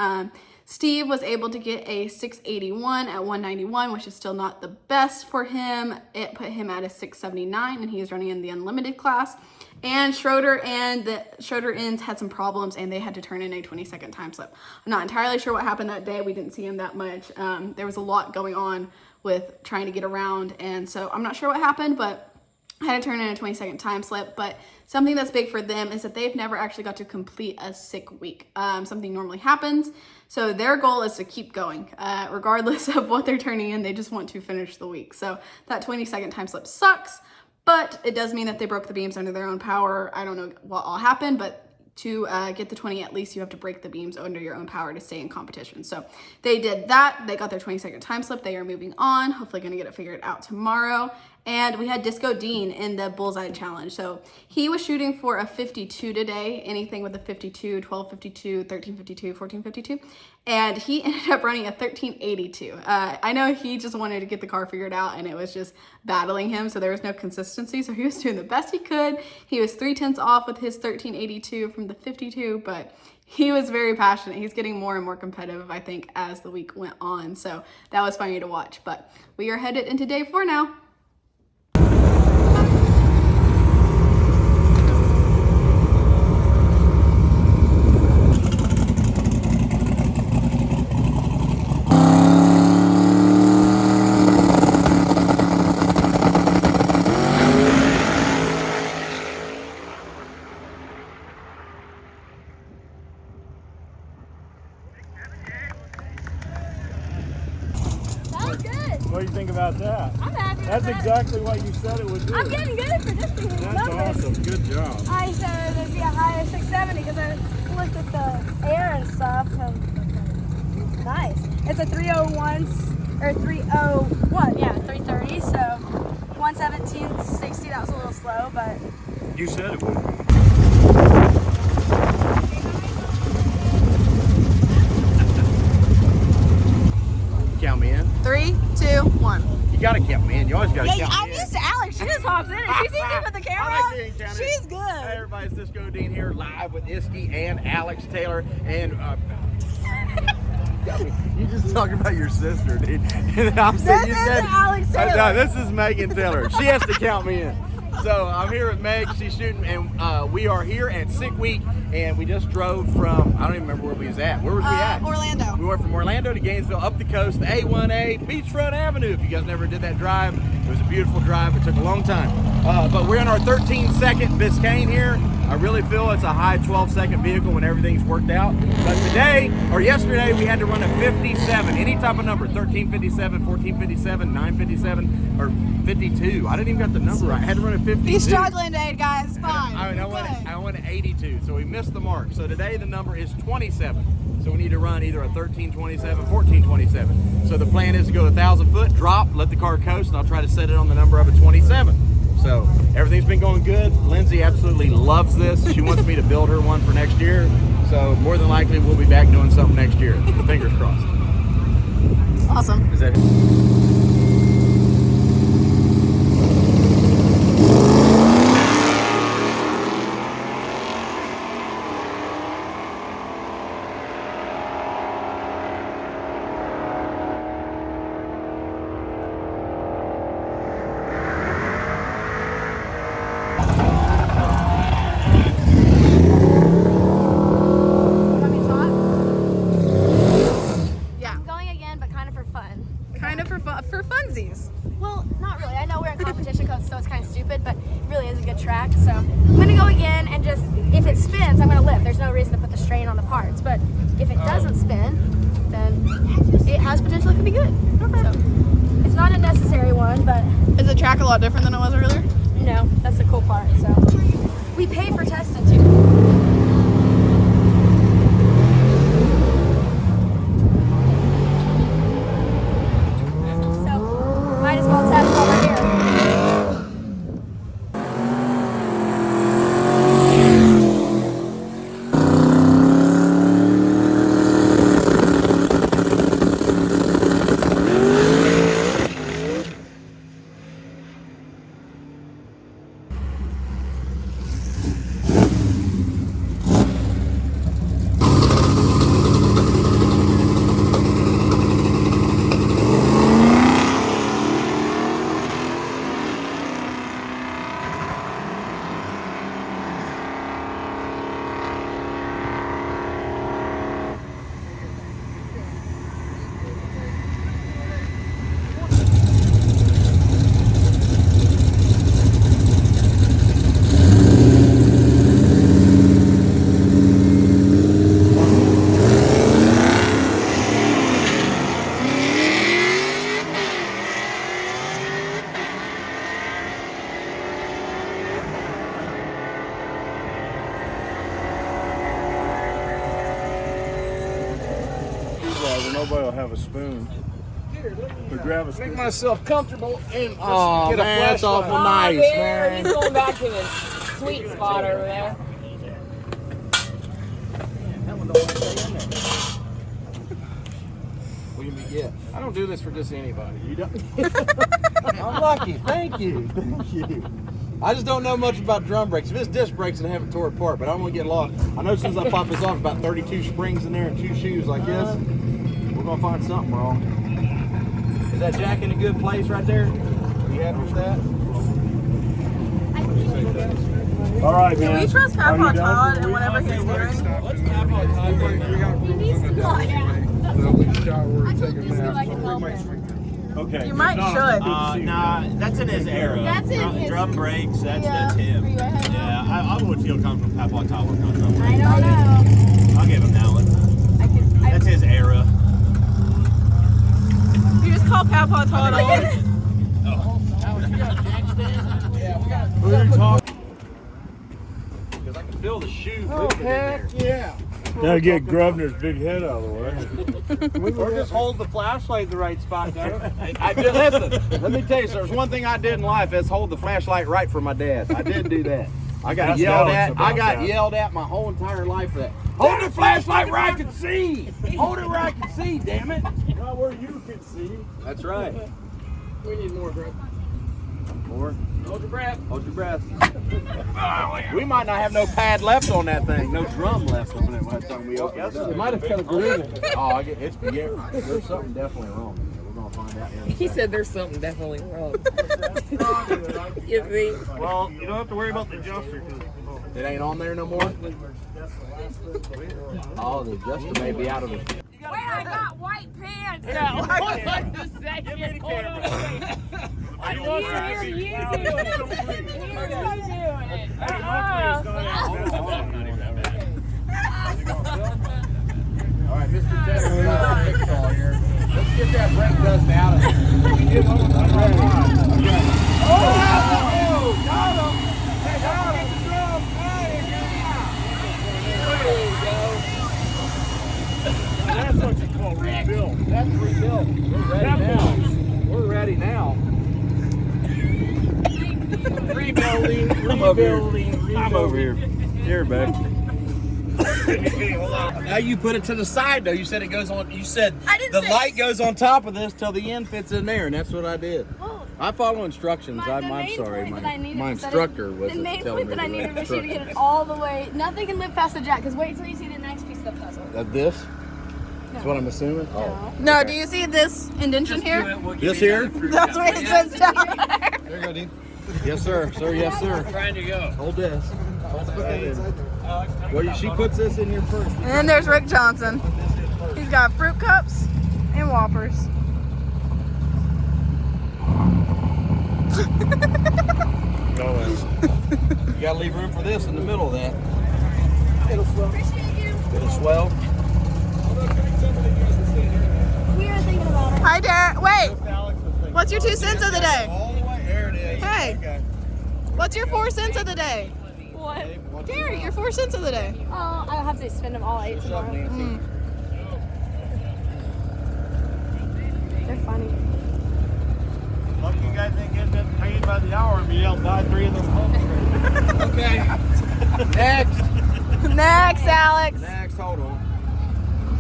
Steve was able to get a 681 at 191, which is still not the best for him. It put him at a 679, and he is running in the Unlimited class. And Schroeder and the Schroeder ends had some problems, and they had to turn in a 20-second time slip. I'm not entirely sure what happened that day. We didn't see him that much. There was a lot going on with trying to get around, and so I'm not sure what happened, but I had to turn in a 20-second time slip. But something that's big for them is that they've never actually got to complete a sick week. Something normally happens. So their goal is to keep going. Regardless of what they're turning in, they just want to finish the week. So that 20-second time slip sucks, but it does mean that they broke the beams under their own power. I don't know what all happened, but to get the 20, at least you have to break the beams under your own power to stay in competition. So they did that. They got their 20-second time slip. They are moving on. Hopefully going to get it figured out tomorrow. And we had Disco Dean in the bullseye challenge. So he was shooting for a 52 today, anything with a 52, 1252, 1352, 1452. And he ended up running a 1382. I know he just wanted to get the car figured out and it was just battling him. So there was no consistency. So he was doing the best he could. He was 0.3 off with his 1382 from the 52, but he was very passionate. He's getting more and more competitive, I think, as the week went on. So that was funny to watch. But we are headed into day 4 now. What do you think about that? I'm happy with That's that. exactly what you said it would do. I'm getting good for this thing. That's awesome. Good job. I said it'd be a higher 670 because I looked at the air and stuff. And nice. It's a 301 or 301. Yeah, 330. So 117.60. That was a little slow, but You said it would. Count me in. 3, 2, 1. You gotta count me in. You always gotta count I'm me in. used to Alex. She just hops in and she's easy with the camera. I like being counted. She's good. Hey everybody, it's Disco Dean here, live with Isky and Alex Taylor. And you just talking about your sister, dude. And I'm saying, you said Alex Taylor. No, this is Megan Taylor. She has to count me in. So I'm here with Meg. She's shooting, and we are here at Sick Week, and we just drove from, I don't even remember where we was at. Where was we at? Orlando. We went from Orlando to Gainesville, up the coast, the A1A, Beachfront Avenue. If you guys never did that drive, it was a beautiful drive. It took a long time. But we're in our 13-second Biscayne here. I really feel it's a high 12-second vehicle when everything's worked out. But today, or yesterday, we had to run a 57, any type of number, 1357, 1457, 957, or 52. I didn't even got the number right. I had to run a 52. He's struggling today, guys. It's fine. I went 82, so we missed the mark. So today the number is 27. So we need to run either a 1327, 1427. So the plan is to go 1,000 foot, drop, let the car coast, and I'll try to set it on the number of a 27. So everything's been going good. Lindsay absolutely loves this. She wants me to build her one for next year. So more than likely we'll be back doing something next year. Fingers crossed. Awesome. Is that for funsies. Well, not really. I know we're in competition, so it's kind of stupid, but it really is a good track. So I'm going to go again and just, if it spins, I'm going to lift. There's no reason to put the strain on the parts. But if it doesn't spin, then it has potential. It could be good. Okay. So it's not a necessary one, but... Is the track a lot different than it was earlier? No, that's the cool part. So we pay for testing too. Might as well test while we're here. well, nobody will have a spoon. But grab a spoon. Make myself comfortable and Oh, get a man, that's flashlight. awful nice, there, man. he's going back to the sweet spot over there. What do you get? I don't do this for just anybody. You don't? I'm lucky. Thank you. Thank you. I just don't know much about drum brakes. If it's disc brakes, I haven't tore it apart, but I'm gonna get lost. I know since I popped this off, about 32 springs in there and 2 shoes like this. We're gonna find something wrong. Is that jack in a good place right there? You happy with that? All right, Can man. we trust Are you Papa done Todd for the and week? whatever he's doing? Let's tap on Todd. Okay. You might should. Nah, that's in his era. That's in his- Drum brakes, that's Yeah. him. Are you ahead now? Yeah, I would feel comfortable Papa Todd working on something. I don't know. I'll give him that one. That's his era. You just call Papa Todd on. Who are you talking? Because I can feel the shoe. Oh, heck yeah. Now get Grubner's big head out of the way. Or just hold the flashlight in the right spot, though. I did listen. Let me tell you, there's one thing I did in life is hold the flashlight right for my dad. I did do that. I got Ask yelled Alex at. about I got that. yelled at my whole entire life for that. Hold the flashlight where I can see. Hold it where I can see. Damn it. Not where you can see. That's right. We need more, bro. More. Hold your breath. Hold your breath. We might not have no pad left on that thing. No drum left on it by the time we open it up. It might have cut a groove in it. Oh, there's something definitely wrong. We're gonna find out. He said there's something definitely wrong. You see? Well, you don't have to worry about the adjuster. It ain't on there no more. Oh, the adjuster may be out of it. Wait, I got white pants. No, hold on a second. Hold on a second. Here you do it. Here you do All right, Mr. Taylor, we got a fix all here. Let's get that brake dust out of here. That's what you call rebuild. That's rebuilt. We're ready now. We're ready now. Rebuilding. I'm over here. Here, babe. Now you put it to the side though. You said it goes on. You said I didn't the say- light goes on top of this till the end fits in there, and that's what I did. Well, I follow instructions. the I'm main sorry. point that I needed My was that instructor was the main telling point me that I the needed was you to get instructions. it all the way. Nothing can live past the jack, because wait till you see the next piece of the puzzle. This? That's what I'm assuming. Oh, No, do you see this indentation here? this here? That's what it says down there. There you go, dude. Yes, sir. Sir, yes, sir. Trying to go. Hold this. Well, she puts this in here first. And then there's Rick Johnson. He's got fruit cups and Whoppers. You gotta leave room for this in the middle of that. Appreciate you. It'll swell. We are thinking about it. Hi, Derek. Wait. What's your 2 cents of the day? All the way. There it is. Hey. Okay. What's your 4 cents of the day? What? Derek, your 4 cents of the day. Oh, I'll have to spend them all 8 tomorrow. They're funny. Lucky you guys didn't get them paid by the hour and be able to buy 3 of them pumps. Okay. Next. Next, Alex. Next, hold on.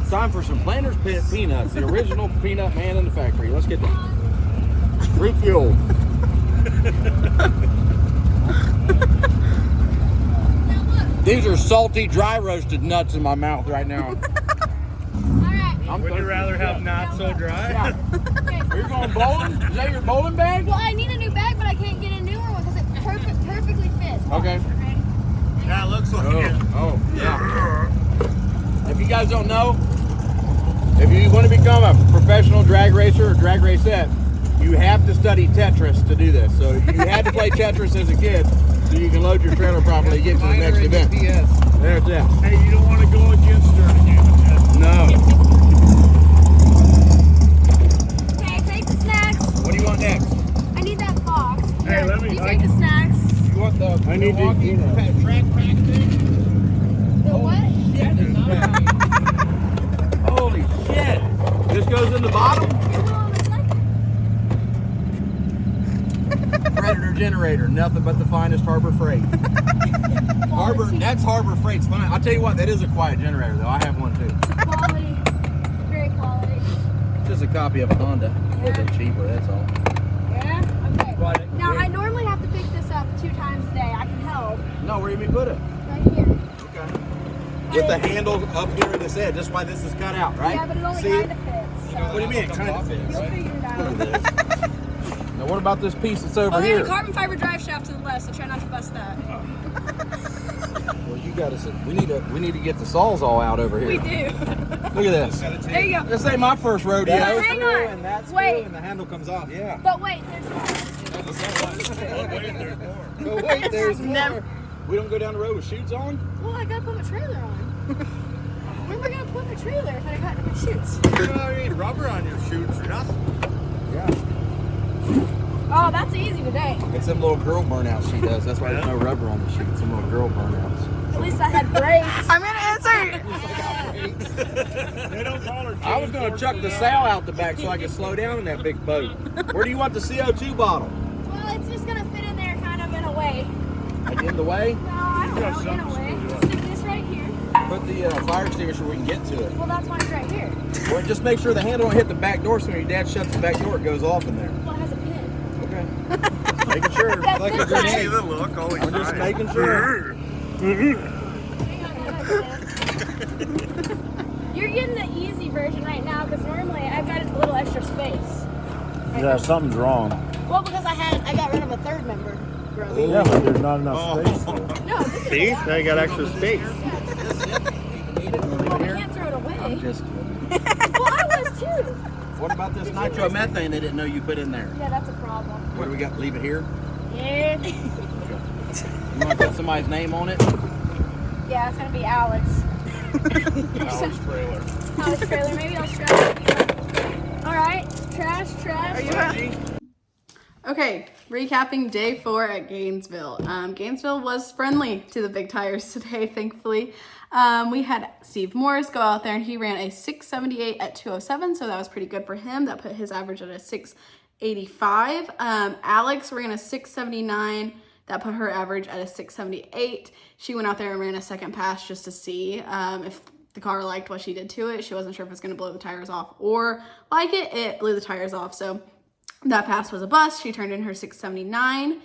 It's time for some Planters Peanuts, the original peanut man in the factory. Let's get that. Refuel. These are salty, dry roasted nuts in my mouth right now. Would you rather have not so dry? You're going bowling? Is that your bowling bag? Well, I need a new bag, but I can't get a newer one because it perfectly fits. Okay. Yeah, it looks like it. Oh, yeah. If you guys don't know, if you want to become a professional drag racer or drag racette, you have to study Tetris to do this. So you had to play Tetris as a kid so you can load your trailer properly and get to the next event. There's that. Hey, you don't want to go against her again. No. Okay, take the snacks. What do you want next? I need that box. Hey, let me- You take the snacks. You want the I need to, Milwaukee track pack thing? The what? Holy shit. generator, nothing but the finest Harbor Freight. That's Harbor Freight's fine. I'll tell you what, that is a quiet generator though. I have one too. Quality. Very quality. Just a copy of a Honda. A little bit cheaper, that's all. Yeah? Okay. Now, I normally have to pick this up 2 times a day. I can help. No, where do you put it? Right here. Okay. With the handle up here in this edge, that's why this is cut out, right? Yeah, but it only See? kind of fits. So. What do you mean it kind of fits? You'll figure it out. Look at this. Now what about this piece that's over Oh, here? there's a carbon fiber drive shaft to the left, so try not to bust that. Well, you gotta sit. We need to get the saws all out over here. We do. Look at this. There you go. This ain't my first rodeo. But hang on. Wait. And the handle comes off. Yeah. But wait, there's more. But wait, there's more. We don't go down the road with chutes on? Well, I gotta put my trailer on. Where am I gonna put my trailer if I got my chutes? You don't need rubber on your chutes or nothing. Yeah. Oh, that's easy today. It's them little girl burnouts she does. That's why there's no rubber on the chutes. Some little girl burnouts. At least I had brakes. I'm gonna answer. They don't call her I was gonna chuck the sail out the back so I could slow down in that big boat. Where do you want the CO2 bottle? Well, it's just gonna fit in there kind of in a way. Like in the way? No, I don't know, in a way. Stick this right here. Put the fire extinguisher where we can get to it. Well, that's why it's right here. Well, just make sure the handle don't hit the back door so when your dad shuts the back door, it goes off in there. Well, it has a pin. Okay. Making sure. That's Like this a grenade. side. the look, always I'm just trying. making sure. You're getting the easy version right now because normally I've got a little extra space. Yeah, something's wrong. Well, because I got rid of a third member. Yeah, but there's not enough space there. No, this is See? Now you got extra space. well, we can't throw it away. Just kidding. Well, I was too. What about this nitromethane they didn't know you put in there? Yeah, that's a problem. What do we got? Leave it here? Yeah. You want to put somebody's name on it? Yeah, it's gonna be Alex. Alex trailer. Alex trailer. Maybe I'll scratch it. All right. Trash. Okay, recapping day 4 at Gainesville. Gainesville was friendly to the big tires today, thankfully. We had Steve Morris go out there and he ran a 678 at 207, so that was pretty good for him. That put his average at a 685. Alex ran a 679. That put her average at a 678. She went out there and ran a second pass just to see if the car liked what she did to it. She wasn't sure if it was going to blow the tires off or like it. It blew the tires off, so that pass was a bust. She turned in her 679.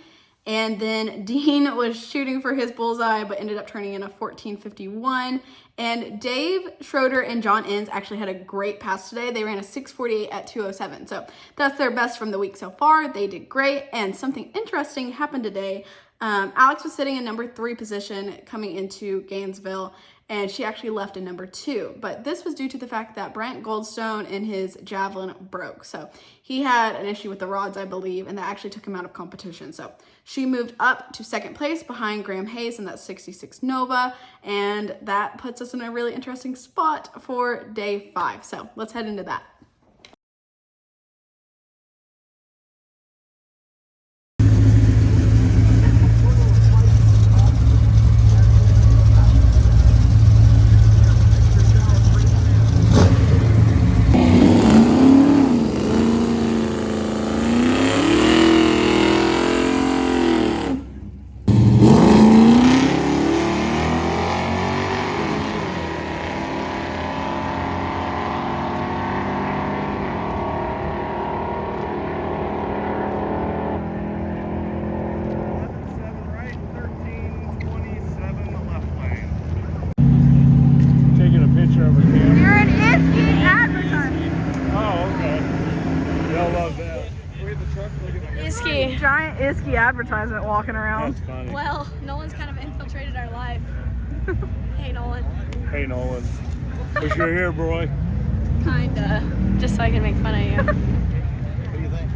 And then Dean was shooting for his bullseye, but ended up turning in a 1451. And Dave Schroeder and John Inns actually had a great pass today. They ran a 648 at 207. So that's their best from the week so far. They did great. And something interesting happened today. Alex was sitting in number 3 position coming into Gainesville, and she actually left in number 2. But this was due to the fact that Brent Goldstone in his javelin broke. So he had an issue with the rods, I believe, and that actually took him out of competition. So she moved up to 2nd place behind Graham Hayes in that 66 Nova, and that puts us in a really interesting spot for day 5. So let's head into that. Taking a picture of a camera. You're an Isky advertisement. Oh, okay. They'll love that. Isky. Giant Isky advertisement walking around. That's funny. Well, Nolan's kind of infiltrated our life. Hey, Nolan. Hey, Nolan. Wish you're here, boy. Kinda. Just so I can make fun of you. What do you think?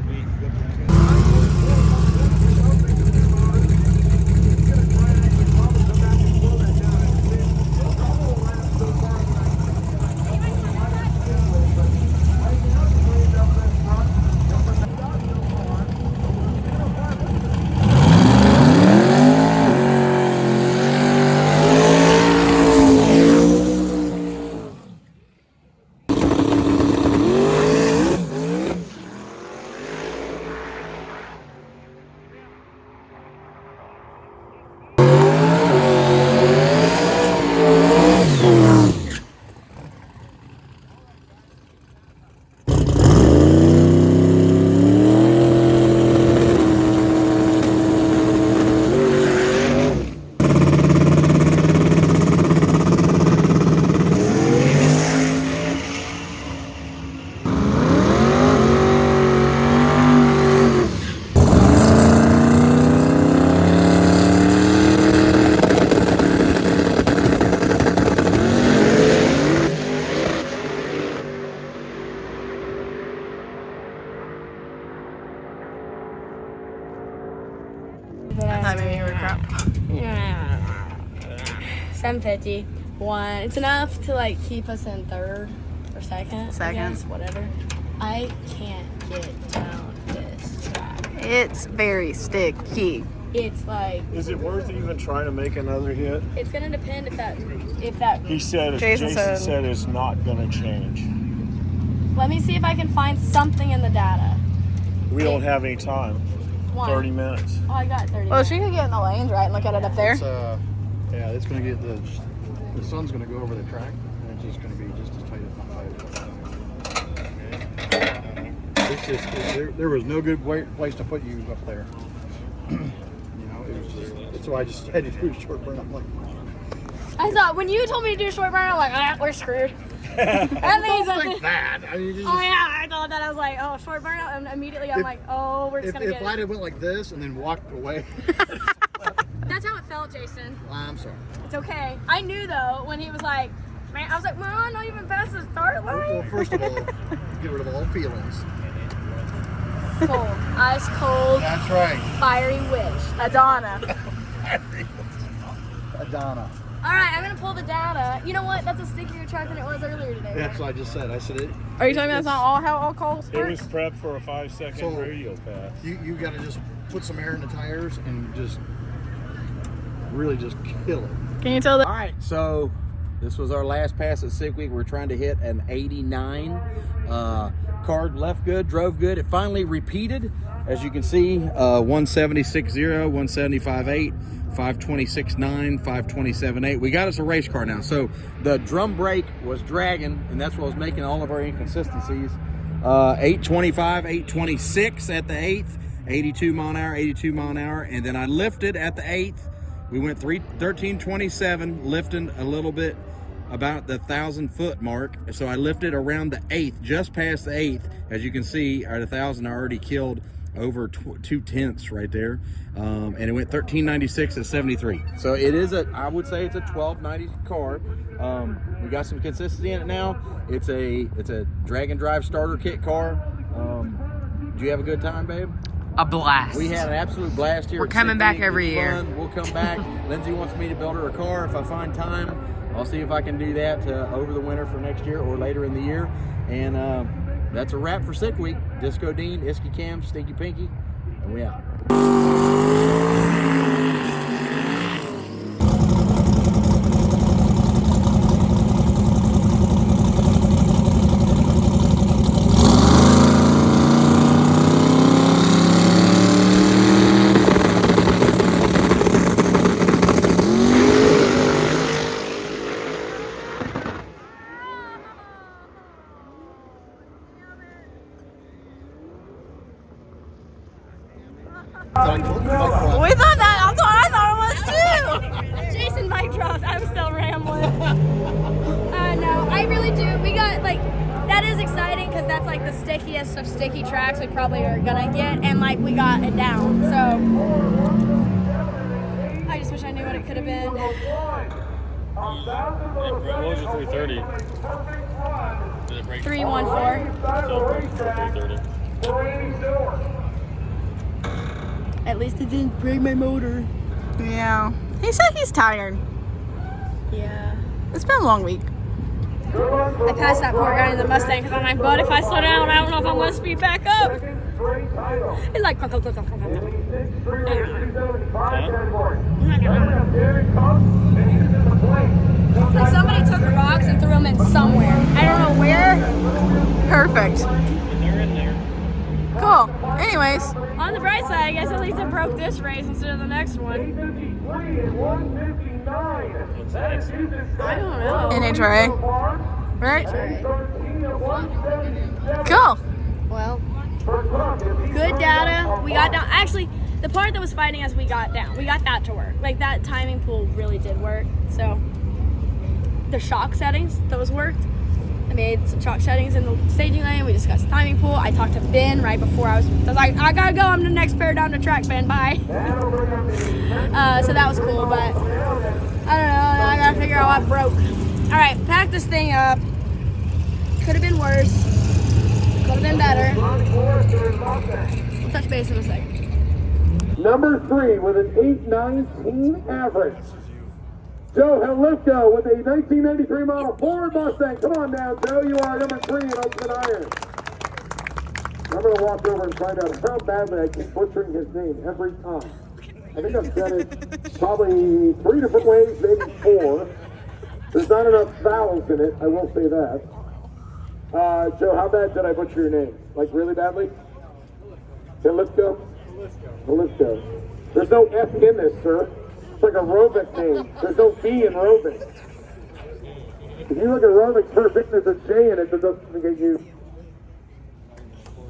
151. It's enough to like keep us in third or second. I guess, whatever. I can't get down this track. It's very sticky. It's like. Is it worth even trying to make another hit? It's gonna depend if that. He said, Jason said it's not gonna change. Let me see if I can find something in the data. We don't have any time. 30 minutes. Oh, I got 30 minutes. Well, she could get in the lanes, right, and look at it up there. Yeah, it's gonna get the sun's gonna go over the track, and it's just gonna be just as tight as my tires. It's just there was no good place to put you up there. You know, it was just that's why I just had to do a short burn. I'm like, I thought when you told me to do a short burn, I'm like, we're screwed. That means that. I mean, oh yeah, I thought that. I was like, oh, short burnout, and immediately I'm like, oh, we're just gonna get. If I'd have went like this and then walked away. That's how it felt, Jason. I'm sorry. It's okay. I knew though when he was like, man, I was like, man, not even past the start line. Well, first of all, get rid of all feelings. Cold, ice cold. That's right. Fiery wish. Adana. Adana. All right, I'm gonna pull the data. You know what? That's a stickier track than it was earlier today. That's what I just said. I said it. Are you telling me that's not all how all calls It work? was prepped for a 5-second radio pass. You got to just put some air in the tires and just really just kill it. Can you tell that? All right, so this was our last pass at Sick Week. We're trying to hit an 89. Card left good, drove good. It finally repeated. As you can see, 176.0, 175.8, 526.9, 527.8. We got us a race car now. So the drum brake was dragging, and that's what was making all of our inconsistencies. 825, 826 at the 8th, 82 mile an hour, 82 mile an hour. And then I lifted at the 8th. We went 1327, lifting a little bit about the 1,000-foot mark. So I lifted around the 8th, just past the 8th. As you can see, at 1,000, I already killed over 2/10 right there. And it went 1396 at 73. So it is I would say it's a 1290 car. We got some consistency in it now. It's a drag and drive starter kit car. Did you have a good time, babe? A blast. We had an absolute blast here. We're coming back every year. We'll come back. Lindsay wants me to build her a car. If I find time, I'll see if I can do that over the winter for next year or later in the year. And that's a wrap for Sick Week. Disco Dean, Isky Cam, Stinky Pinky, and we out. We thought that. That's what I thought it was too. Jason mic drops. I'm still rambling. No, I really do. We got like that is exciting because that's like the stickiest of sticky tracks we probably are gonna get, and like we got it down. So I just wish I knew what it could have been. What was your 330? Did it break? 314. Still broke 330. At least it didn't break my motor. Yeah. He said he's tired. Yeah. It's been a long week. I passed that poor guy in the Mustang because I'm like, but if I slow down, I don't know if I'm going to speed back up. It's like, like somebody took rocks and threw them in somewhere. I don't know where. Perfect. They're in there. Cool. Anyways. On the bright side, I guess at least it broke this race instead of the next one. I don't know. NHRA. Right? Cool. Well, good data. We got down. Actually, the part that was fighting us, we got down. We got that to work. Like that timing pool really did work. So the shock settings, those worked. I made some shock settings in the staging lane. We discussed timing pool. I talked to Ben right before I was like, I gotta go. I'm the next pair down the track, Ben. Bye. So that was cool, but I don't know. I gotta figure out what broke. All right, pack this thing up. Could have been worse. Could have been better. We'll touch base in a second. Number 3 with an 819 average. Joe Helifko with a 1993 model Ford Mustang. Come on down, Joe. You are number 3 in Ultimate Iron. I'm going to walk over and find out how badly I keep butchering his name every time. I think I've said it probably 3 different ways, maybe 4. There's not enough vowels in it, I will say that. Joe, how bad did I butcher your name? Like really badly? Helifko? Helifko. There's no F in this, sir. It's like a Rovic name. There's no B in Rovic. If you look at Rovic's perfect, there's a J in it that doesn't get used.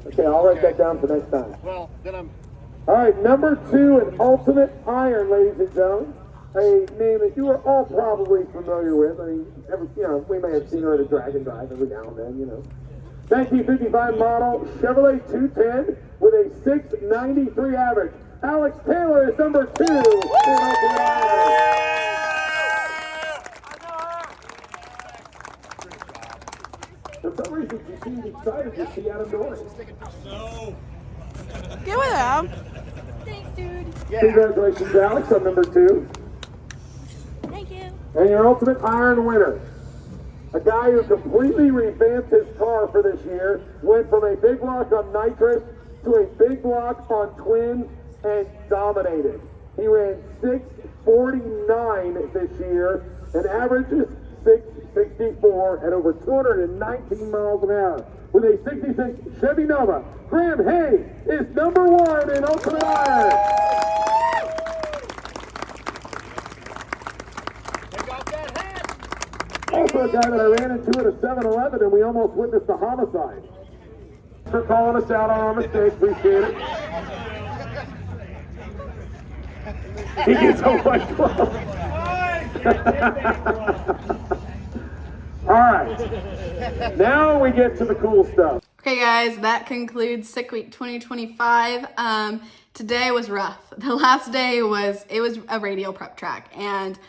Okay, I'll write that down for next time. Well, then I'm... All right, number 2 in Ultimate Iron, ladies and gentlemen. A name that you are all probably familiar with. I mean, we may have seen her at a drag and drive every now and then, 1955 model Chevrolet 210 with a 693 average. Alex Taylor is number 2 in Ultimate Iron. For some reason, she seemed excited to see Adam Dory. Get with him. Thanks, dude. Yeah. Congratulations, Alex, on number 2. Thank you. And your Ultimate Iron winner, a guy who completely revamped his car for this year, went from a big block on nitrous to a big block on twins and dominated. He ran 649 this year and averages 664 at over 219 miles an hour. With a 66 Chevy Nova, Graham Hay is number 1 in Ultimate Iron. Also a guy that I ran into at a 7-Eleven and we almost witnessed a homicide. Thanks for calling us out on our mistake, appreciate it. He gets so much love. All right, now we get to the cool stuff. Okay guys, that concludes Sick Week 2025. Today was rough. The last day was a radial prep track, and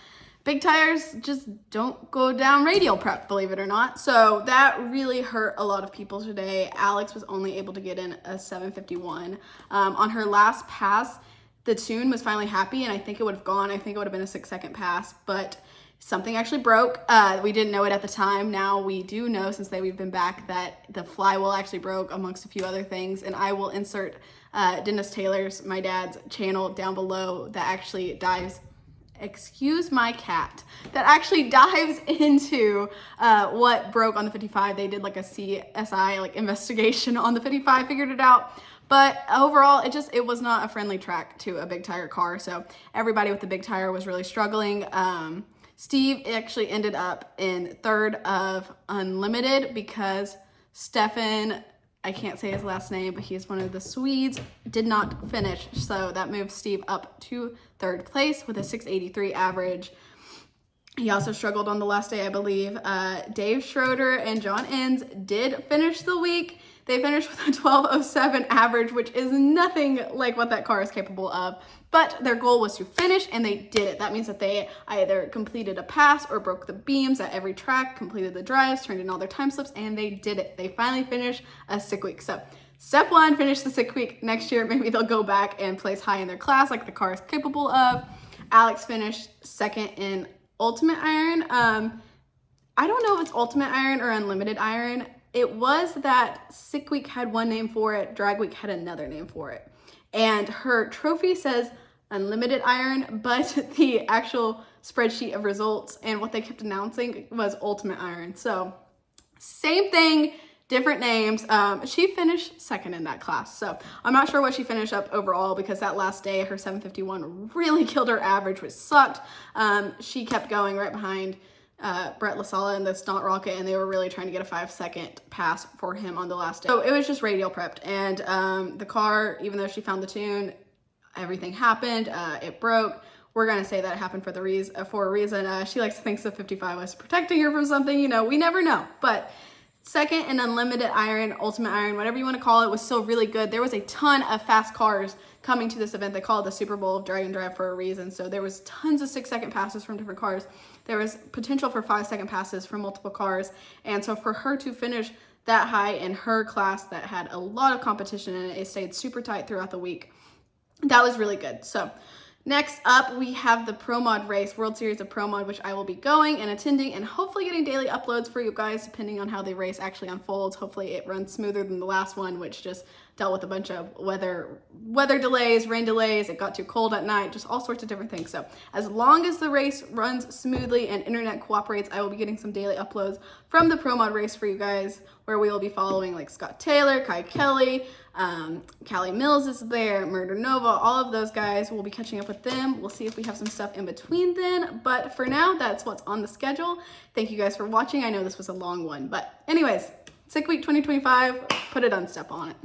big tires just don't go down radial prep, believe it or not. So that really hurt a lot of people today. Alex was only able to get in a 751. On her last pass, the tune was finally happy, and I think it would have gone. I think it would have been a 6-second pass, but something actually broke. We didn't know it at the time. Now we do know, since we've been back, that the flywheel actually broke, amongst a few other things. And I will insert Dennis Taylor's, my dad's channel, down below that actually dives, excuse my cat, that actually dives into what broke on the 55. They did like a CSI investigation on the 55, figured it out. But overall, it was not a friendly track to a big tire car. So everybody with the big tire was really struggling. Steve actually ended up in 3rd of Unlimited because Stefan, I can't say his last name, but he's one of the Swedes, did not finish. So that moved Steve up to 3rd place with a 683 average. He also struggled on the last day, I believe. Dave Schroeder and John Enns did finish the week. They finished with a 1207 average, which is nothing like what that car is capable of. But their goal was to finish, and they did it. That means that they either completed a pass or broke the beams at every track, completed the drives, turned in all their time slips, and they did it. They finally finished a sick week. So step 1, finish the sick week. Next year, maybe they'll go back and place high in their class like the car is capable of. Alex finished 2nd in Ultimate Iron. I don't know if it's Ultimate Iron or Unlimited Iron. It was that Sick Week had one name for it, Drag Week had another name for it. And her trophy says Unlimited Iron, but the actual spreadsheet of results and what they kept announcing was Ultimate Iron. So same thing, different names. She finished 2nd in that class. So I'm not sure what she finished up overall, because that last day, her 751 really killed her average, which sucked. She kept going right behind Brett LaSala and the Stunt Rocket, and they were really trying to get a 5-second pass for him on the last day. So it was just radial prepped, and the car, even though she found the tune, everything happened. It broke. We're gonna say that it happened for a reason. She likes to think the 55 was protecting her from something. We never know. But 2nd in Unlimited Iron, Ultimate Iron, whatever you want to call it, was still really good. There was a ton of fast cars coming to this event. They call it the Super Bowl of Drag and Drive for a reason. So there was tons of 6-second passes from different cars. There was potential for 5-second passes from multiple cars. And so for her to finish that high in her class that had a lot of competition and it stayed super tight throughout the week, that was really good. So Next up, we have the Pro Mod race, World Series of Pro Mod, which I will be going and attending and hopefully getting daily uploads for you guys, depending on how the race actually unfolds. Hopefully it runs smoother than the last one, which just dealt with a bunch of weather delays, rain delays. It got too cold at night, just all sorts of different things. So as long as the race runs smoothly and internet cooperates, I will be getting some daily uploads from the Pro Mod race for you guys, where we will be following like Scott Taylor, Kai Kelly, Callie Mills is there, Murder Nova, all of those guys. We'll be catching up with them. We'll see if we have some stuff in between then, but for now, that's what's on the schedule. Thank you guys for watching. I know this was a long one, but anyways, Sick Week 2025, put a done step on it.